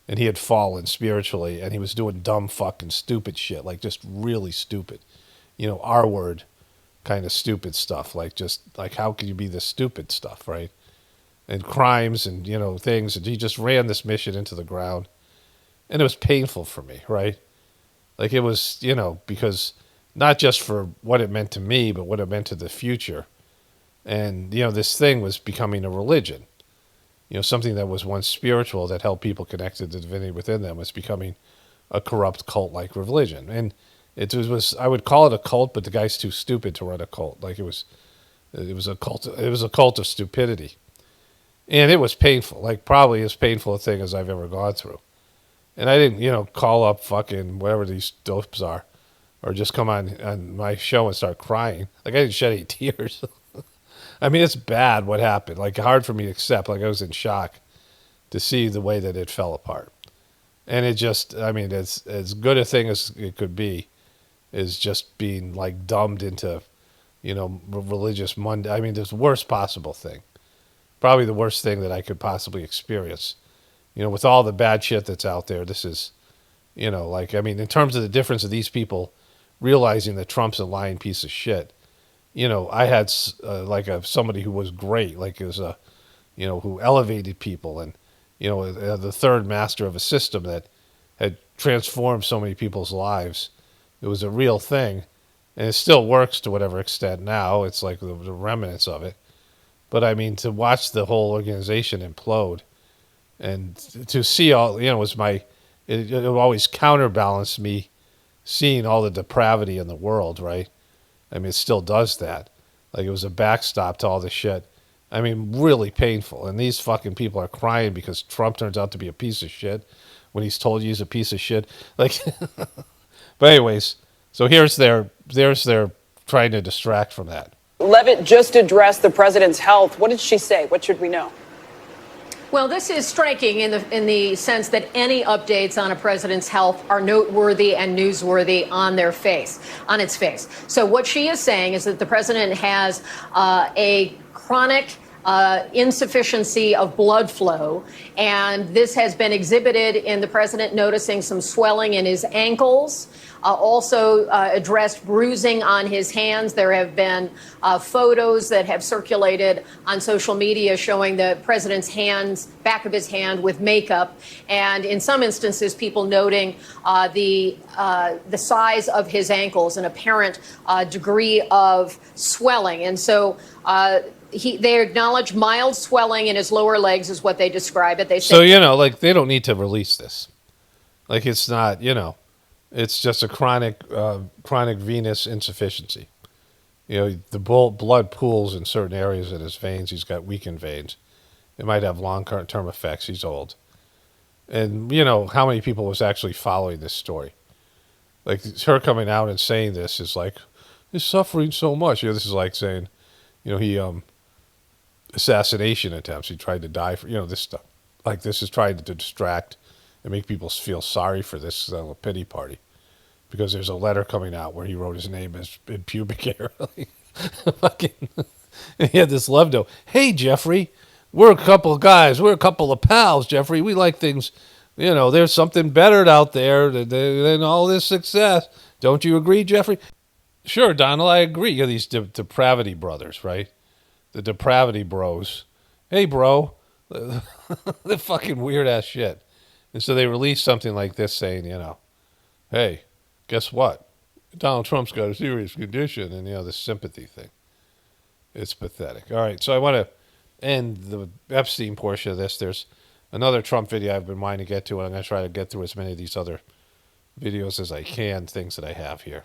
Speaker 1: and he had fallen spiritually, and he was doing dumb fucking stupid shit, like just really stupid, R word kind of stupid stuff, like just like how could you be this stupid stuff, right? And crimes and things, and he just ran this mission into the ground, and it was painful for me, right? Like it was, because not just for what it meant to me, but what it meant to the future. And, this thing was becoming a religion. Something that was once spiritual that helped people connect to the divinity within them was becoming a corrupt cult-like religion. And it was I would call it a cult, but the guy's too stupid to run a cult. Like it was a cult. It was a cult of stupidity. And it was painful, like probably as painful a thing as I've ever gone through. And I didn't, call up fucking whatever these dopes are, or just come on my show and start crying. Like I didn't shed any tears. I mean, it's bad what happened. Like hard for me to accept. Like I was in shock to see the way that it fell apart. And it just, I mean, it's as good a thing as it could be, is just being like dumbed into, religious Monday. I mean, the worst possible thing. Probably the worst thing that I could possibly experience. With all the bad shit that's out there, this is, in terms of the difference of these people realizing that Trump's a lying piece of shit. I had somebody who was great, like it was who elevated people, and the third master of a system that had transformed so many people's lives. It was a real thing, and it still works to whatever extent now. It's like the remnants of it. But I mean, to watch the whole organization implode, and to see all, it always counterbalanced me seeing all the depravity in the world, right? I mean, it still does that. Like it was a backstop to all this shit. I mean, really painful. And these fucking people are crying because Trump turns out to be a piece of shit when he's told you he's a piece of shit. Like, but anyways, so here's their trying to distract from that.
Speaker 11: Levitt just addressed the president's health. What did she say? What should we know?
Speaker 12: Well, this is striking in the sense that any updates on a president's health are noteworthy and newsworthy on its face. So what she is saying is that the president has a chronic insufficiency of blood flow, and this has been exhibited in the president noticing some swelling in his ankles. Also addressed bruising on his hands. There have been photos that have circulated on social media showing the president's hands, back of his hand with makeup, and in some instances, people noting the size of his ankles, an apparent degree of swelling. And so they acknowledge mild swelling in his lower legs is what they describe it. They say,
Speaker 1: so, they don't need to release this. Like, it's not, it's just a chronic venous insufficiency. The blood pools in certain areas in his veins. He's got weakened veins. It might have long-term effects. He's old. And, how many people was actually following this story? Like, her coming out and saying this is like, he's suffering so much. This is like saying, he, assassination attempts. He tried to die for, this stuff. Like, this is trying to distract and make people feel sorry for this little pity party, because there's a letter coming out where he wrote his name as in pubic hair. Fucking, and he had this love note. Hey, Jeffrey, we're a couple of guys. We're a couple of pals, Jeffrey. We like things. There's something better out there than all this success. Don't you agree, Jeffrey? Sure, Donald, I agree. You're these depravity brothers, right? The depravity bros. Hey, bro. The fucking weird-ass shit. And so they released something like this saying, hey, guess what? Donald Trump's got a serious condition, and, this sympathy thing. It's pathetic. All right, so I want to end the Epstein portion of this. There's another Trump video I've been wanting to get to, and I'm going to try to get through as many of these other videos as I can, things that I have here,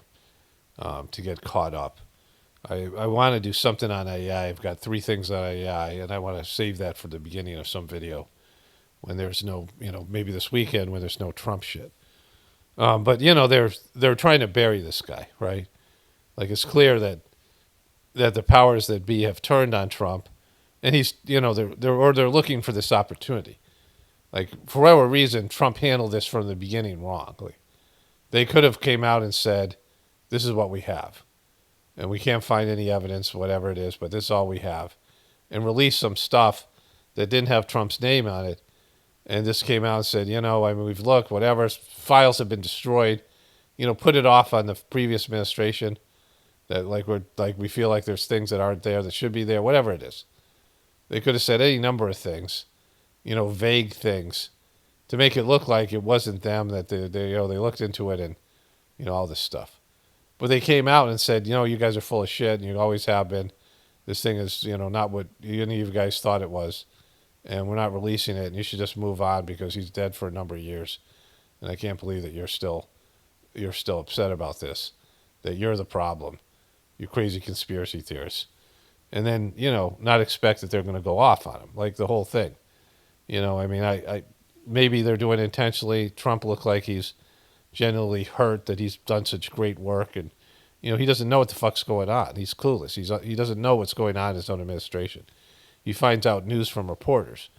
Speaker 1: to get caught up. I want to do something on AI. I've got 3 things on AI, and I want to save that for the beginning of some video when there's no, maybe this weekend when there's no Trump shit. But, they're trying to bury this guy, right? Like, it's clear that the powers that be have turned on Trump, and he's, they're looking for this opportunity. Like, for whatever reason, Trump handled this from the beginning wrong. Like, they could have came out and said, this is what we have. And we can't find any evidence, whatever it is, but this is all we have. And release some stuff that didn't have Trump's name on it. and this came out and said, I mean, we've looked, whatever, files have been destroyed, put it off on the previous administration, that we feel like there's things that aren't there that should be there, whatever it is. They could have said any number of things, vague things, to make it look like it wasn't them, that they looked into it and, all this stuff. But they came out and said, you guys are full of shit, and you always have been. This thing is, not what any of you guys thought it was, and we're not releasing it, and you should just move on because he's dead for a number of years. And I can't believe that you're still upset about this, that you're the problem, you crazy conspiracy theorists. And then, not expect that they're going to go off on him, like the whole thing. I mean, I maybe they're doing it intentionally. Trump looked like he's genuinely hurt that he's done such great work, and he doesn't know what the fuck's going on. He's clueless. He doesn't know what's going on in his own administration. He finds out news from reporters,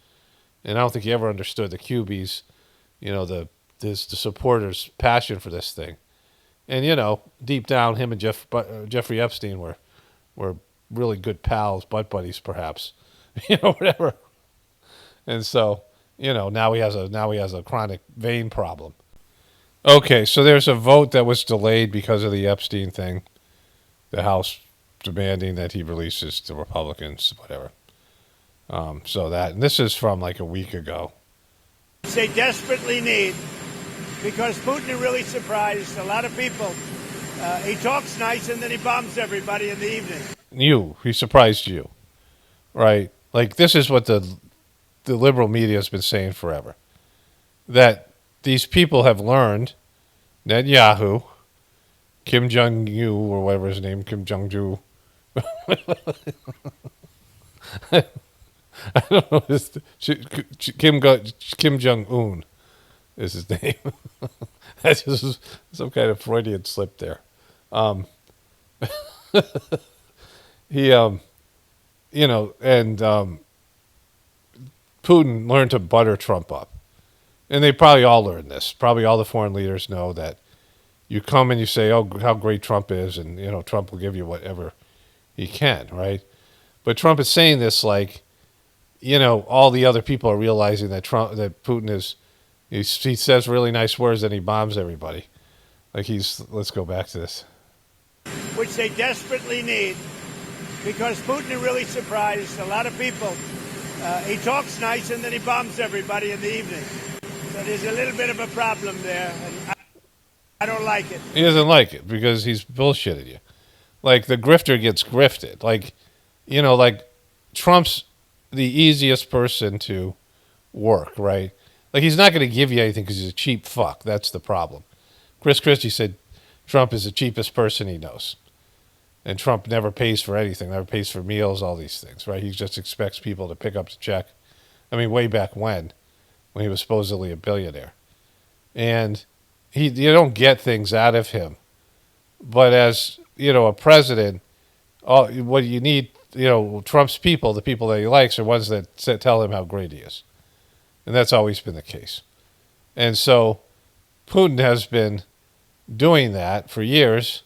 Speaker 1: and I don't think he ever understood the QB's, the supporters' passion for this thing. And deep down, him and Jeffrey Epstein were really good pals, butt buddies, perhaps, whatever. And so, now he has a chronic vein problem. Okay, so there's a vote that was delayed because of the Epstein thing. The House demanding that he releases the Republicans, whatever. And this is from like a week ago.
Speaker 13: They desperately need, because Putin really surprised a lot of people. He talks nice and then he bombs everybody in the evening.
Speaker 1: He surprised you, right? Like, this is what the liberal media has been saying forever. That these people have learned, Netanyahu, Kim Jong-il, or whatever his name, Kim Jong-ju. I don't know. Kim Jong-un is his name. That's just some kind of Freudian slip there. He, Putin learned to butter Trump up. And they probably all learned this. Probably all the foreign leaders know that you come and you say, oh, how great Trump is, and, Trump will give you whatever he can, right? But Trump is saying this like, all the other people are realizing that that Putin is, he says really nice words and he bombs everybody. Like let's go back to this.
Speaker 13: Which they desperately need, because Putin really surprised a lot of people. He talks nice and then he bombs everybody in the evening. So there's a little bit of a problem there, and I don't like it.
Speaker 1: He doesn't like it because he's bullshitting you. Like, the grifter gets grifted. Like, Trump's the easiest person to work, right? Like, he's not going to give you anything because he's a cheap fuck. That's the problem. Chris Christie said Trump is the cheapest person he knows. And Trump never pays for anything, never pays for meals, all these things, right? He just expects people to pick up the check. I mean, way back when he was supposedly a billionaire. And you don't get things out of him. But as, a president, what you need, Trump's people, the people that he likes, are ones that tell him how great he is. And that's always been the case. And so Putin has been doing that for years,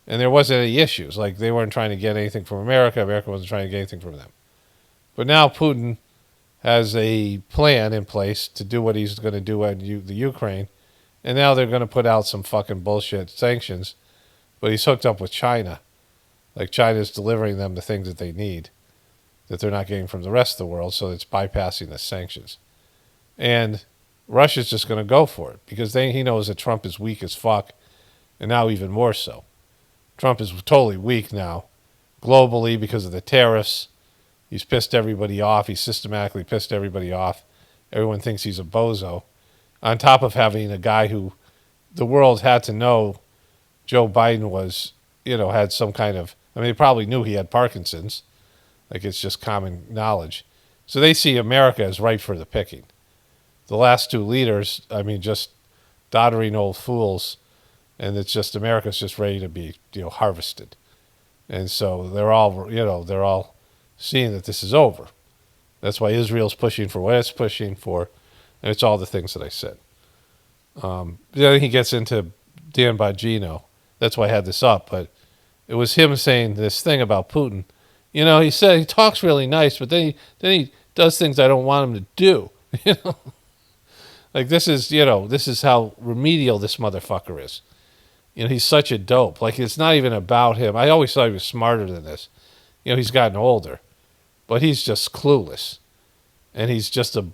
Speaker 1: and there wasn't any issues. Like, they weren't trying to get anything from America. America wasn't trying to get anything from them. But now Putin has a plan in place to do what he's going to do at the Ukraine, and now they're going to put out some fucking bullshit sanctions, but he's hooked up with China. Like, China's delivering them the things that they need that they're not getting from the rest of the world, so it's bypassing the sanctions. And Russia's just going to go for it because he knows that Trump is weak as fuck, and now even more so. Trump is totally weak now, globally, because of the tariffs. He's pissed everybody off. He's systematically pissed everybody off. Everyone thinks he's a bozo. On top of having a guy who the world had to know Joe Biden was, had some kind of, they probably knew he had Parkinson's. Like, it's just common knowledge. So they see America as ripe for the picking. The last two leaders, just doddering old fools, and it's just America's just ready to be, harvested. And so they're all seeing that this is over. That's why Israel's pushing for what it's pushing for, and it's all the things that I said. Then he gets into Dan Bongino. That's why I had this up, but it was him saying this thing about Putin. He said he talks really nice, but then he does things I don't want him to do. Like, this is, this is how remedial this motherfucker is. He's such a dope. Like, it's not even about him. I always thought he was smarter than this. He's gotten older, but he's just clueless. And he's just a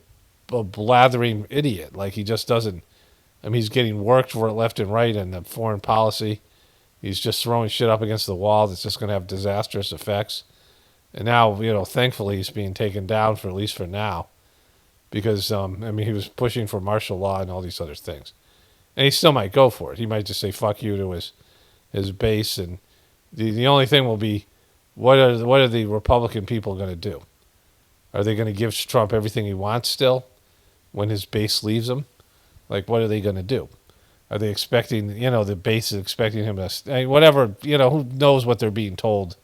Speaker 1: blathering idiot. Like, he just doesn't, he's getting worked for it left and right in the foreign policy. He's just throwing shit up against the wall that's just going to have disastrous effects. And now, thankfully he's being taken down for, at least for now. Because, he was pushing for martial law and all these other things. And he still might go for it. He might just say fuck you to his base. And the only thing will be, what are the Republican people going to do? Are they going to give Trump everything he wants still when his base leaves him? Like, what are they going to do? Are they expecting, the base is expecting him to, whatever, who knows what they're being told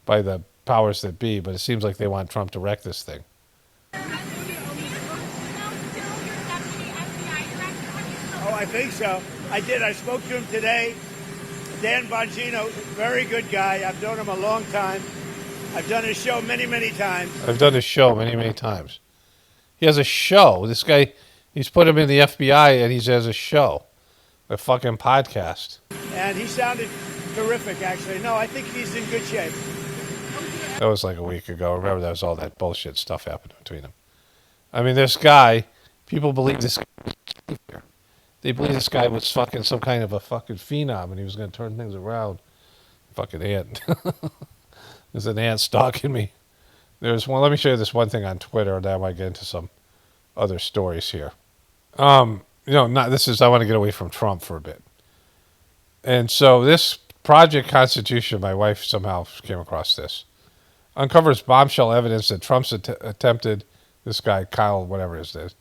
Speaker 1: by the powers that be, but it seems like they want Trump to wreck this thing.
Speaker 13: Oh, I think so. I did. I spoke to him today. Dan Bongino, very good guy. I've known him a long time. I've done his show many, many times.
Speaker 1: I've done his show many, many times. He has a show. This guy, he's put him in the FBI and he has a show. A fucking podcast.
Speaker 13: And he sounded terrific, actually. No, I think he's in good shape.
Speaker 1: That was like a week ago. Remember, that was all that bullshit stuff happened between them. This guy, people believe this guy. They believe this guy was fucking some kind of a fucking phenom and he was going to turn things around. Fucking ant. There's an ant stalking me. There's one. Let me show you this one thing on Twitter, and then I might get into some other stories here. I want to get away from Trump for a bit. And so this Project Constitution, my wife somehow came across this, uncovers bombshell evidence that Trump's attempted, this guy, Kyle, whatever his name is,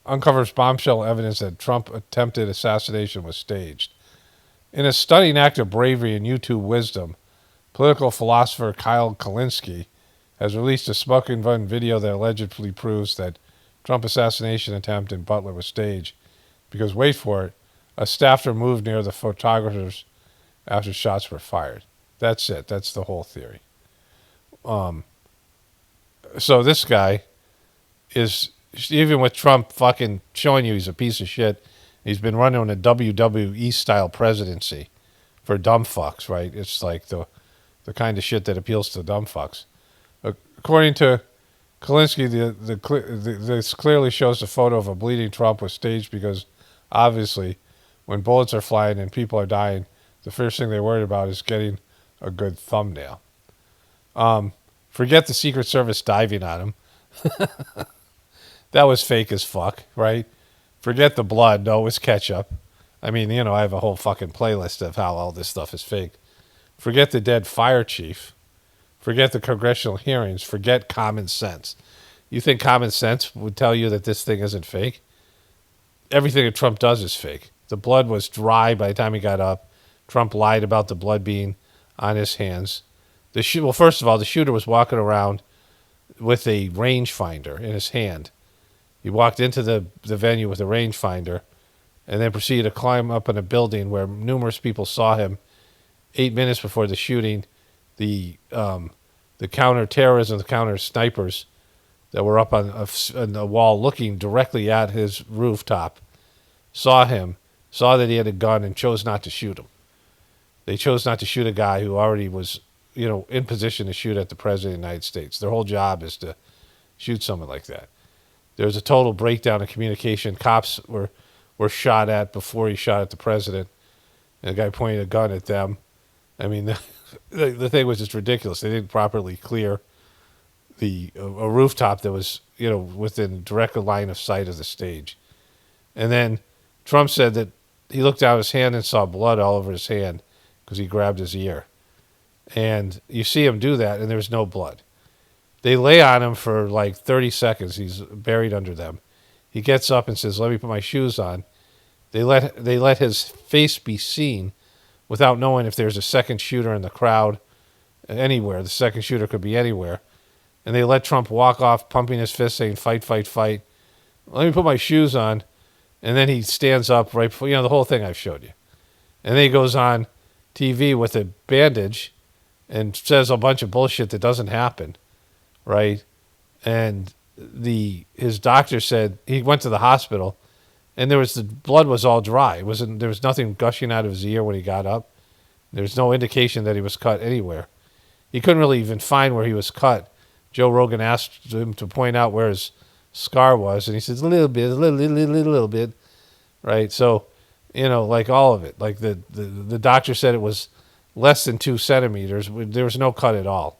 Speaker 1: uncovers bombshell evidence that Trump attempted assassination was staged. In a stunning act of bravery and YouTube wisdom, political philosopher Kyle Kalinske has released a smoking gun video that allegedly proves that Trump assassination attempt in Butler was staged because, wait for it, a staffer moved near the photographers after shots were fired. That's it. That's the whole theory. So this guy is, even with Trump fucking showing you he's a piece of shit, he's been running a WWE-style presidency for dumb fucks, right? It's like the kind of shit that appeals to dumb fucks. According to Kalinske, this clearly shows a photo of a bleeding Trump was staged because, obviously, when bullets are flying and people are dying, the first thing they're worried about is getting a good thumbnail. Forget the Secret Service diving on him. That was fake as fuck, right? Forget the blood. No, it was ketchup. I have a whole fucking playlist of how all this stuff is fake. Forget the dead fire chief. Forget the congressional hearings. Forget common sense. You think common sense would tell you that this thing isn't fake? Everything that Trump does is fake. The blood was dry by the time he got up. Trump lied about the blood being on his hands. Well, first of all, the shooter was walking around with a rangefinder in his hand. He walked into the venue with a rangefinder and then proceeded to climb up in a building where numerous people saw him. 8 minutes before the shooting, the counter-terrorism, the counter-snipers that were up on the wall looking directly at his rooftop saw him, saw that he had a gun, and chose not to shoot him. They chose not to shoot a guy who already was, in position to shoot at the President of the United States. Their whole job is to shoot someone like that. There was a total breakdown of communication. Cops were shot at before he shot at the president. And the guy pointed a gun at them. The thing was just ridiculous. They didn't properly clear a rooftop that was, within direct line of sight of the stage. And then Trump said that he looked down his hand and saw blood all over his hand because he grabbed his ear. And you see him do that, and there's no blood. They lay on him for like 30 seconds. He's buried under them. He gets up and says, "Let me put my shoes on." They let his face be seen without knowing if there's a second shooter in the crowd anywhere. The second shooter could be anywhere. And they let Trump walk off, pumping his fist, saying, "Fight, fight, fight. Let me put my shoes on." And then he stands up right before, the whole thing I've showed you. And then he goes on TV with a bandage and says a bunch of bullshit that doesn't happen, right? And his doctor said he went to the hospital, and the blood was all dry. There was nothing gushing out of his ear when he got up. There was no indication that he was cut anywhere. He couldn't really even find where he was cut. Joe Rogan asked him to point out where his scar was, and he says a little bit, right? So, like all of it, like the doctor said it was less than 2 centimeters. There was no cut at all.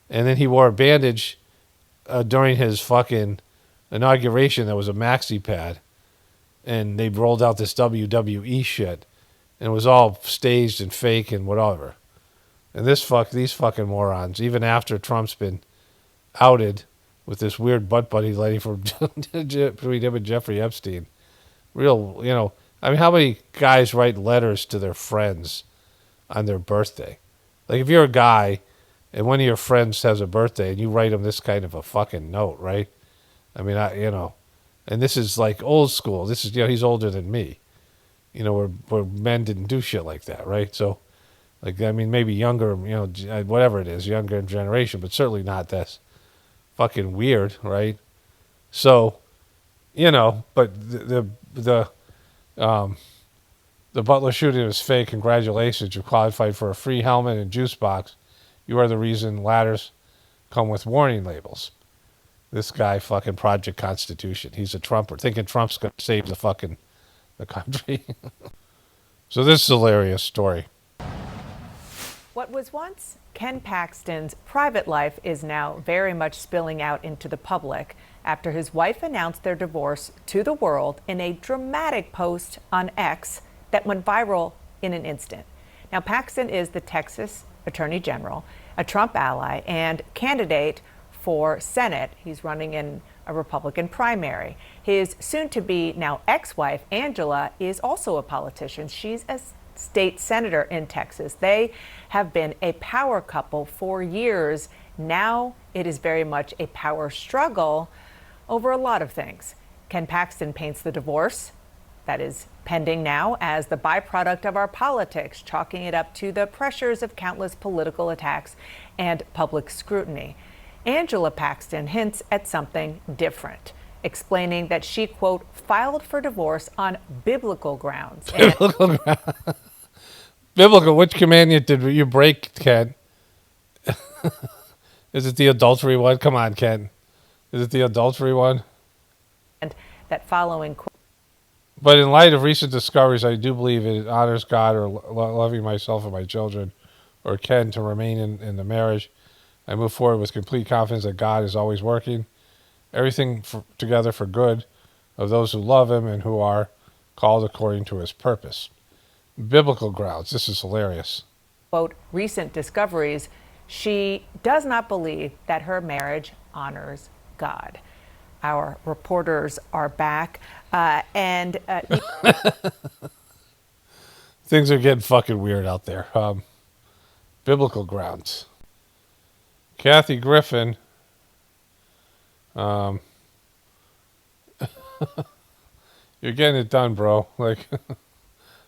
Speaker 1: And then he wore a bandage during his fucking inauguration that was a maxi pad, and they rolled out this WWE shit, and it was all staged and fake and whatever. And these fucking morons, even after Trump's been outed with this weird butt buddy lady from between him and Jeffrey Epstein, I mean, how many guys write letters to their friends on their birthday? Like, if you're a guy and one of your friends has a birthday and you write him this kind of a fucking note, right? I mean, and this is like old school. This is, he's older than me, where men didn't do shit like that, right? So, like, I mean, maybe younger, whatever it is, younger generation, but certainly not this fucking weird, right? So, but the Butler shooting was fake. Congratulations, you qualified for a free helmet and juice box. You are the reason ladders come with warning labels. This guy, fucking Project Constitution. He's a Trumper, thinking Trump's going to save the country. So this is a hilarious story.
Speaker 14: What was once Ken Paxton's private life is now very much spilling out into the public after his wife announced their divorce to the world in a dramatic post on X that went viral in an instant. Now, Paxton is the Texas Attorney General, a Trump ally, and candidate for Senate. He's running in a Republican primary. His soon-to-be now ex-wife, Angela, is also a politician. She's a state senator in Texas. They have been a power couple for years. Now it is very much a power struggle over a lot of things. Ken Paxton paints the divorce that is pending now as the byproduct of our politics, chalking it up to the pressures of countless political attacks and public scrutiny. Angela Paxton hints at something different, explaining that she, quote, filed for divorce on biblical grounds.
Speaker 1: Biblical, which commandment did you break, Ken? Is it the adultery one? Come on, Ken. Is it the adultery one?
Speaker 14: And that following.
Speaker 1: But in light of recent discoveries, I do believe it honors God or loving myself and my children or Ken to remain in the marriage. I move forward with complete confidence that God is always working everything together for good of those who love him and who are called according to his purpose. Biblical grounds. This is hilarious.
Speaker 14: Quote, recent discoveries, she does not believe that her marriage honors God. Our reporters are back, and
Speaker 1: things are getting fucking weird out there. Biblical grounds. Kathy Griffin. You're getting it done, bro. Like,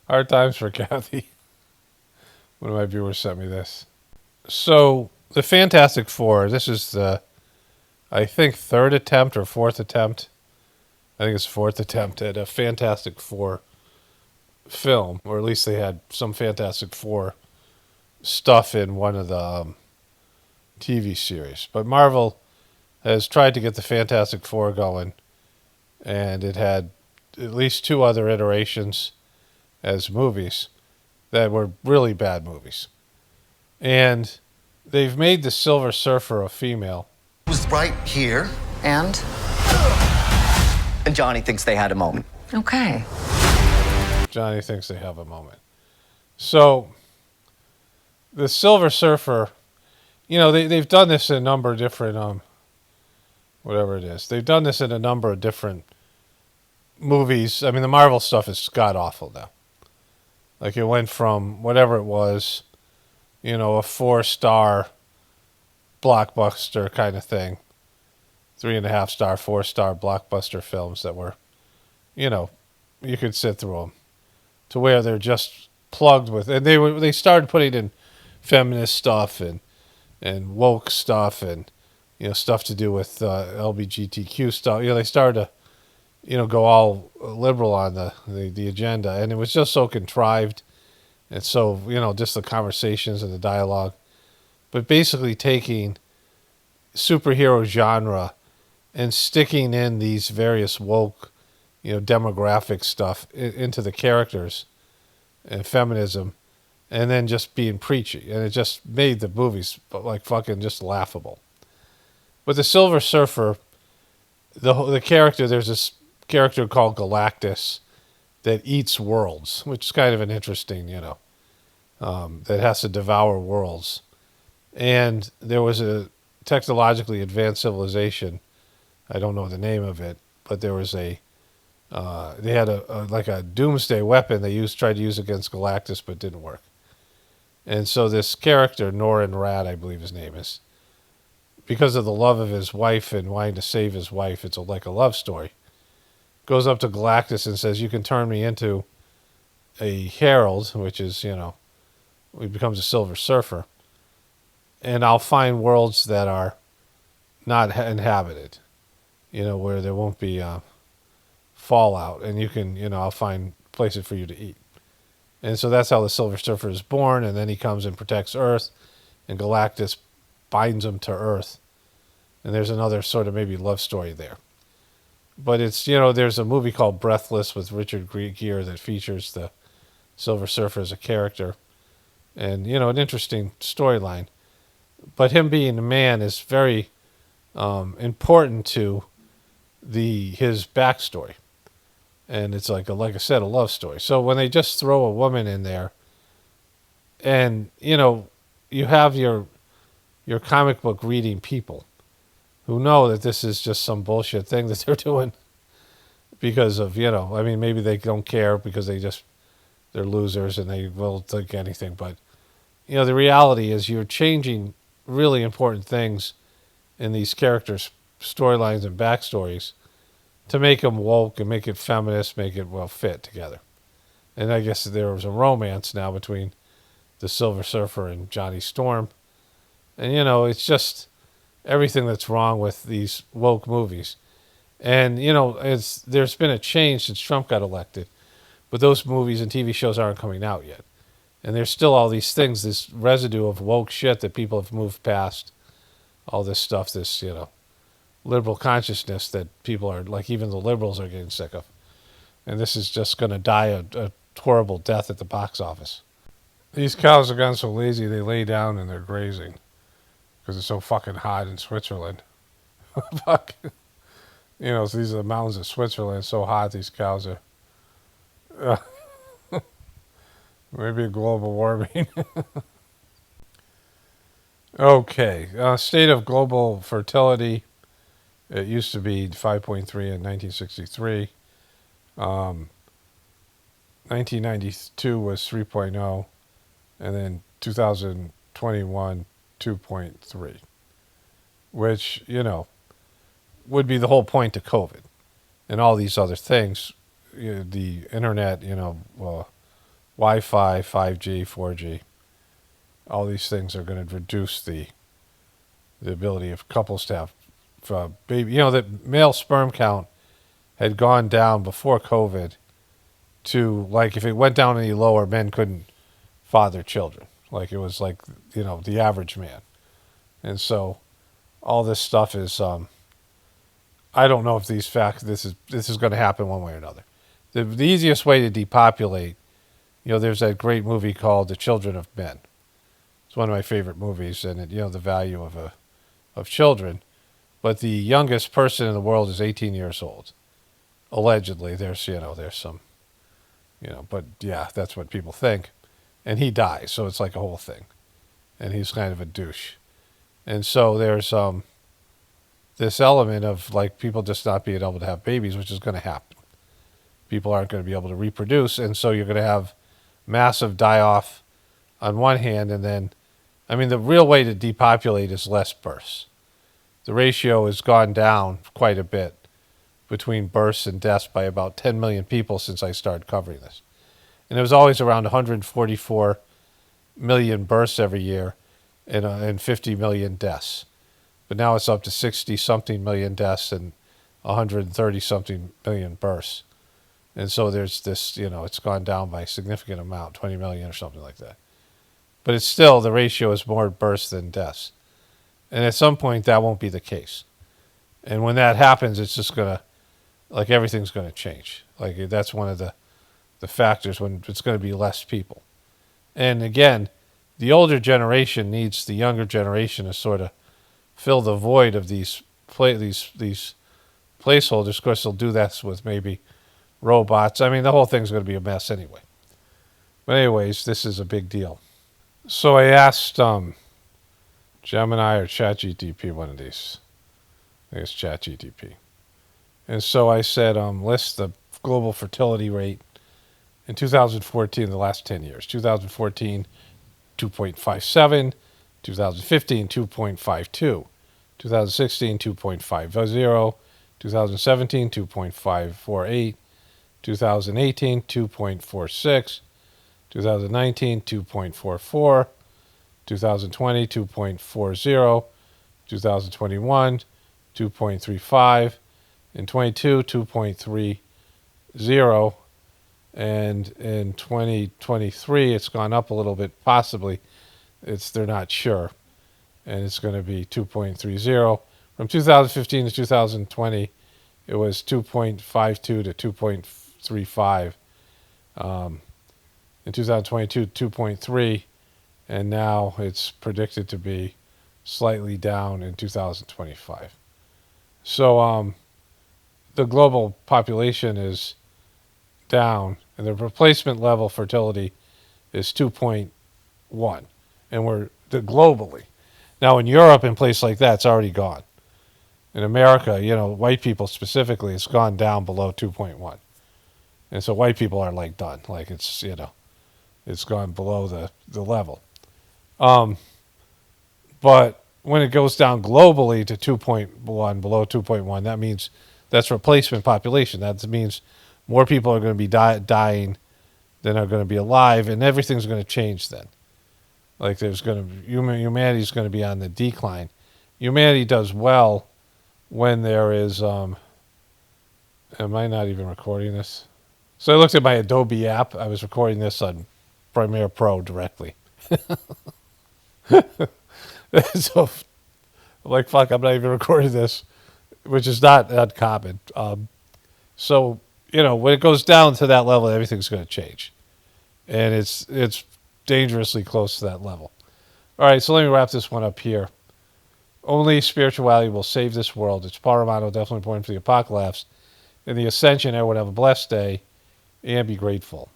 Speaker 1: hard times for Kathy. One of my viewers sent me this. So, the Fantastic Four, this is the, I think, third attempt or fourth attempt. I think it's fourth attempt at a Fantastic Four film, or at least they had some Fantastic Four stuff in one of the TV series. But Marvel has tried to get the Fantastic Four going, and it had at least 2 other iterations as movies that were really bad movies. And they've made the Silver Surfer a female.
Speaker 15: It was right here, and Johnny thinks they had a moment.
Speaker 16: Okay.
Speaker 1: Johnny thinks they have a moment. So, the Silver Surfer, they've done this in a number of different, whatever it is. They've done this in a number of different movies. I mean, the Marvel stuff is god-awful now. Like, it went from whatever it was, a 4-star blockbuster kind of thing, 3.5-star, 4-star blockbuster films that were, you could sit through them, to where they're just plugged with, and they started putting in feminist stuff and woke stuff and, stuff to do with LGBTQ stuff. They started to, go all liberal on the agenda, and it was just so contrived, and so just the conversations and the dialogue, but basically taking superhero genre and sticking in these various woke, demographic stuff into the characters and feminism, and then just being preachy, and it just made the movies like fucking just laughable. But the Silver Surfer, the character, there's this character called Galactus that eats worlds, which is kind of an interesting, that has to devour worlds. And there was a technologically advanced civilization, I don't know the name of it, but there was they had a doomsday weapon they tried to use against Galactus, but didn't work. And so this character, Norrin Rad, I believe his name is, because of the love of his wife and wanting to save his wife, it's like a love story, goes up to Galactus and says, you can turn me into a herald, which is, he becomes a Silver Surfer, and I'll find worlds that are not inhabited, where there won't be fallout, and you can, I'll find places for you to eat. And so that's how the Silver Surfer is born, and then he comes and protects Earth, and Galactus binds him to Earth. And there's another sort of maybe love story there. But it's, there's a movie called Breathless with Richard Gere that features the Silver Surfer as a character. And, an interesting storyline. But him being a man is very important to his backstory. And it's like I said, a love story. So when they just throw a woman in there, and you have your comic book reading people who know that this is just some bullshit thing that they're doing because of maybe they don't care because they're losers and they will think anything. But the reality is you're changing really important things in these characters' storylines and backstories to make them woke and make it feminist, make it fit together. And I guess there was a romance now between the Silver Surfer and Johnny Storm. And, it's just everything that's wrong with these woke movies. And, there's been a change since Trump got elected, but those movies and TV shows aren't coming out yet. And there's still all these things, this residue of woke shit that people have moved past, all this stuff, this, liberal consciousness that people are, like even the liberals are getting sick of. And this is just going to die a horrible death at the box office. These cows have gotten so lazy they lay down and they're grazing because it's so fucking hot in Switzerland. Fuck. So these are the mountains of Switzerland. It's so hot these cows are. Maybe global warming. Okay. State of global fertility. It used to be 5.3 in 1963. 1992 was 3.0. And then 2021, 2.3. Which, would be the whole point of COVID. And all these other things. The internet, Wi-Fi, 5G, 4G. All these things are going to reduce the ability of couples to have baby. The male sperm count had gone down before COVID to, like, if it went down any lower, men couldn't father children. Like, it was like, the average man. And so all this stuff is, I don't know if these facts, this is going to happen one way or another. The easiest way to depopulate, there's that great movie called The Children of Men. It's one of my favorite movies, and the value of children. But the youngest person in the world is 18 years old. Allegedly, there's some, but yeah, that's what people think. And he dies, so it's like a whole thing. And he's kind of a douche. And so there's this element of, like, people just not being able to have babies, which is going to happen. People aren't going to be able to reproduce, and so you're going to have massive die-off on one hand, and then, the real way to depopulate is less births. The ratio has gone down quite a bit between births and deaths by about 10 million people since I started covering this. And it was always around 144 million births every year and 50 million deaths. but now it's up to 60-something million deaths and 130-something million births. And so there's this, it's gone down by a significant amount, 20 million or something like that. But it's still, the ratio is more births than deaths. And at some point, that won't be the case. And when that happens, it's just going to, like, everything's going to change. Like, that's one of the factors, when it's going to be less people. And again, the older generation needs the younger generation to sort of fill the void of these placeholders. Of course, they'll do that with maybe robots. I mean, the whole thing's going to be a mess anyway. But anyways, this is a big deal. So I asked Gemini or ChatGPT, one of these. I guess ChatGPT. And so I said, list the global fertility rate in 2014, the last 10 years. 2014, 2.57. 2015, 2.52. 2016, 2.50. 2017, 2.548. 2018, 2.46. 2019, 2.44. 2020, 2.40. 2021, 2.35. In 22, 2.30. And in 2023, it's gone up a little bit, possibly. They're not sure. And it's going to be 2.30. From 2015 to 2020, it was 2.52 to 2.35. In 2022, 2.3. And now it's predicted to be slightly down in 2025. So the global population is down, and the replacement level fertility is 2.1, and we're globally. Now in Europe and places like that, it's already gone. In America, white people specifically, it's gone down below 2.1, and so white people are like done. Like it's gone below the level. But when it goes down globally to 2.1, below 2.1, that means that's replacement population. That means more people are going to be dying than are going to be alive, and everything's going to change then. Like humanity's going to be on the decline. Humanity does well when there is. Am I not even recording this? So I looked at my Adobe app. I was recording this on Premiere Pro directly. So I'm like, fuck, I'm not even recording this, which is not uncommon. So, when it goes down to that level, everything's going to change. And it's dangerously close to that level. All right, so let me wrap this one up here. Only spirituality will save this world. It's paramount, definitely important for the apocalypse. In the ascension, everyone have a blessed day and be grateful.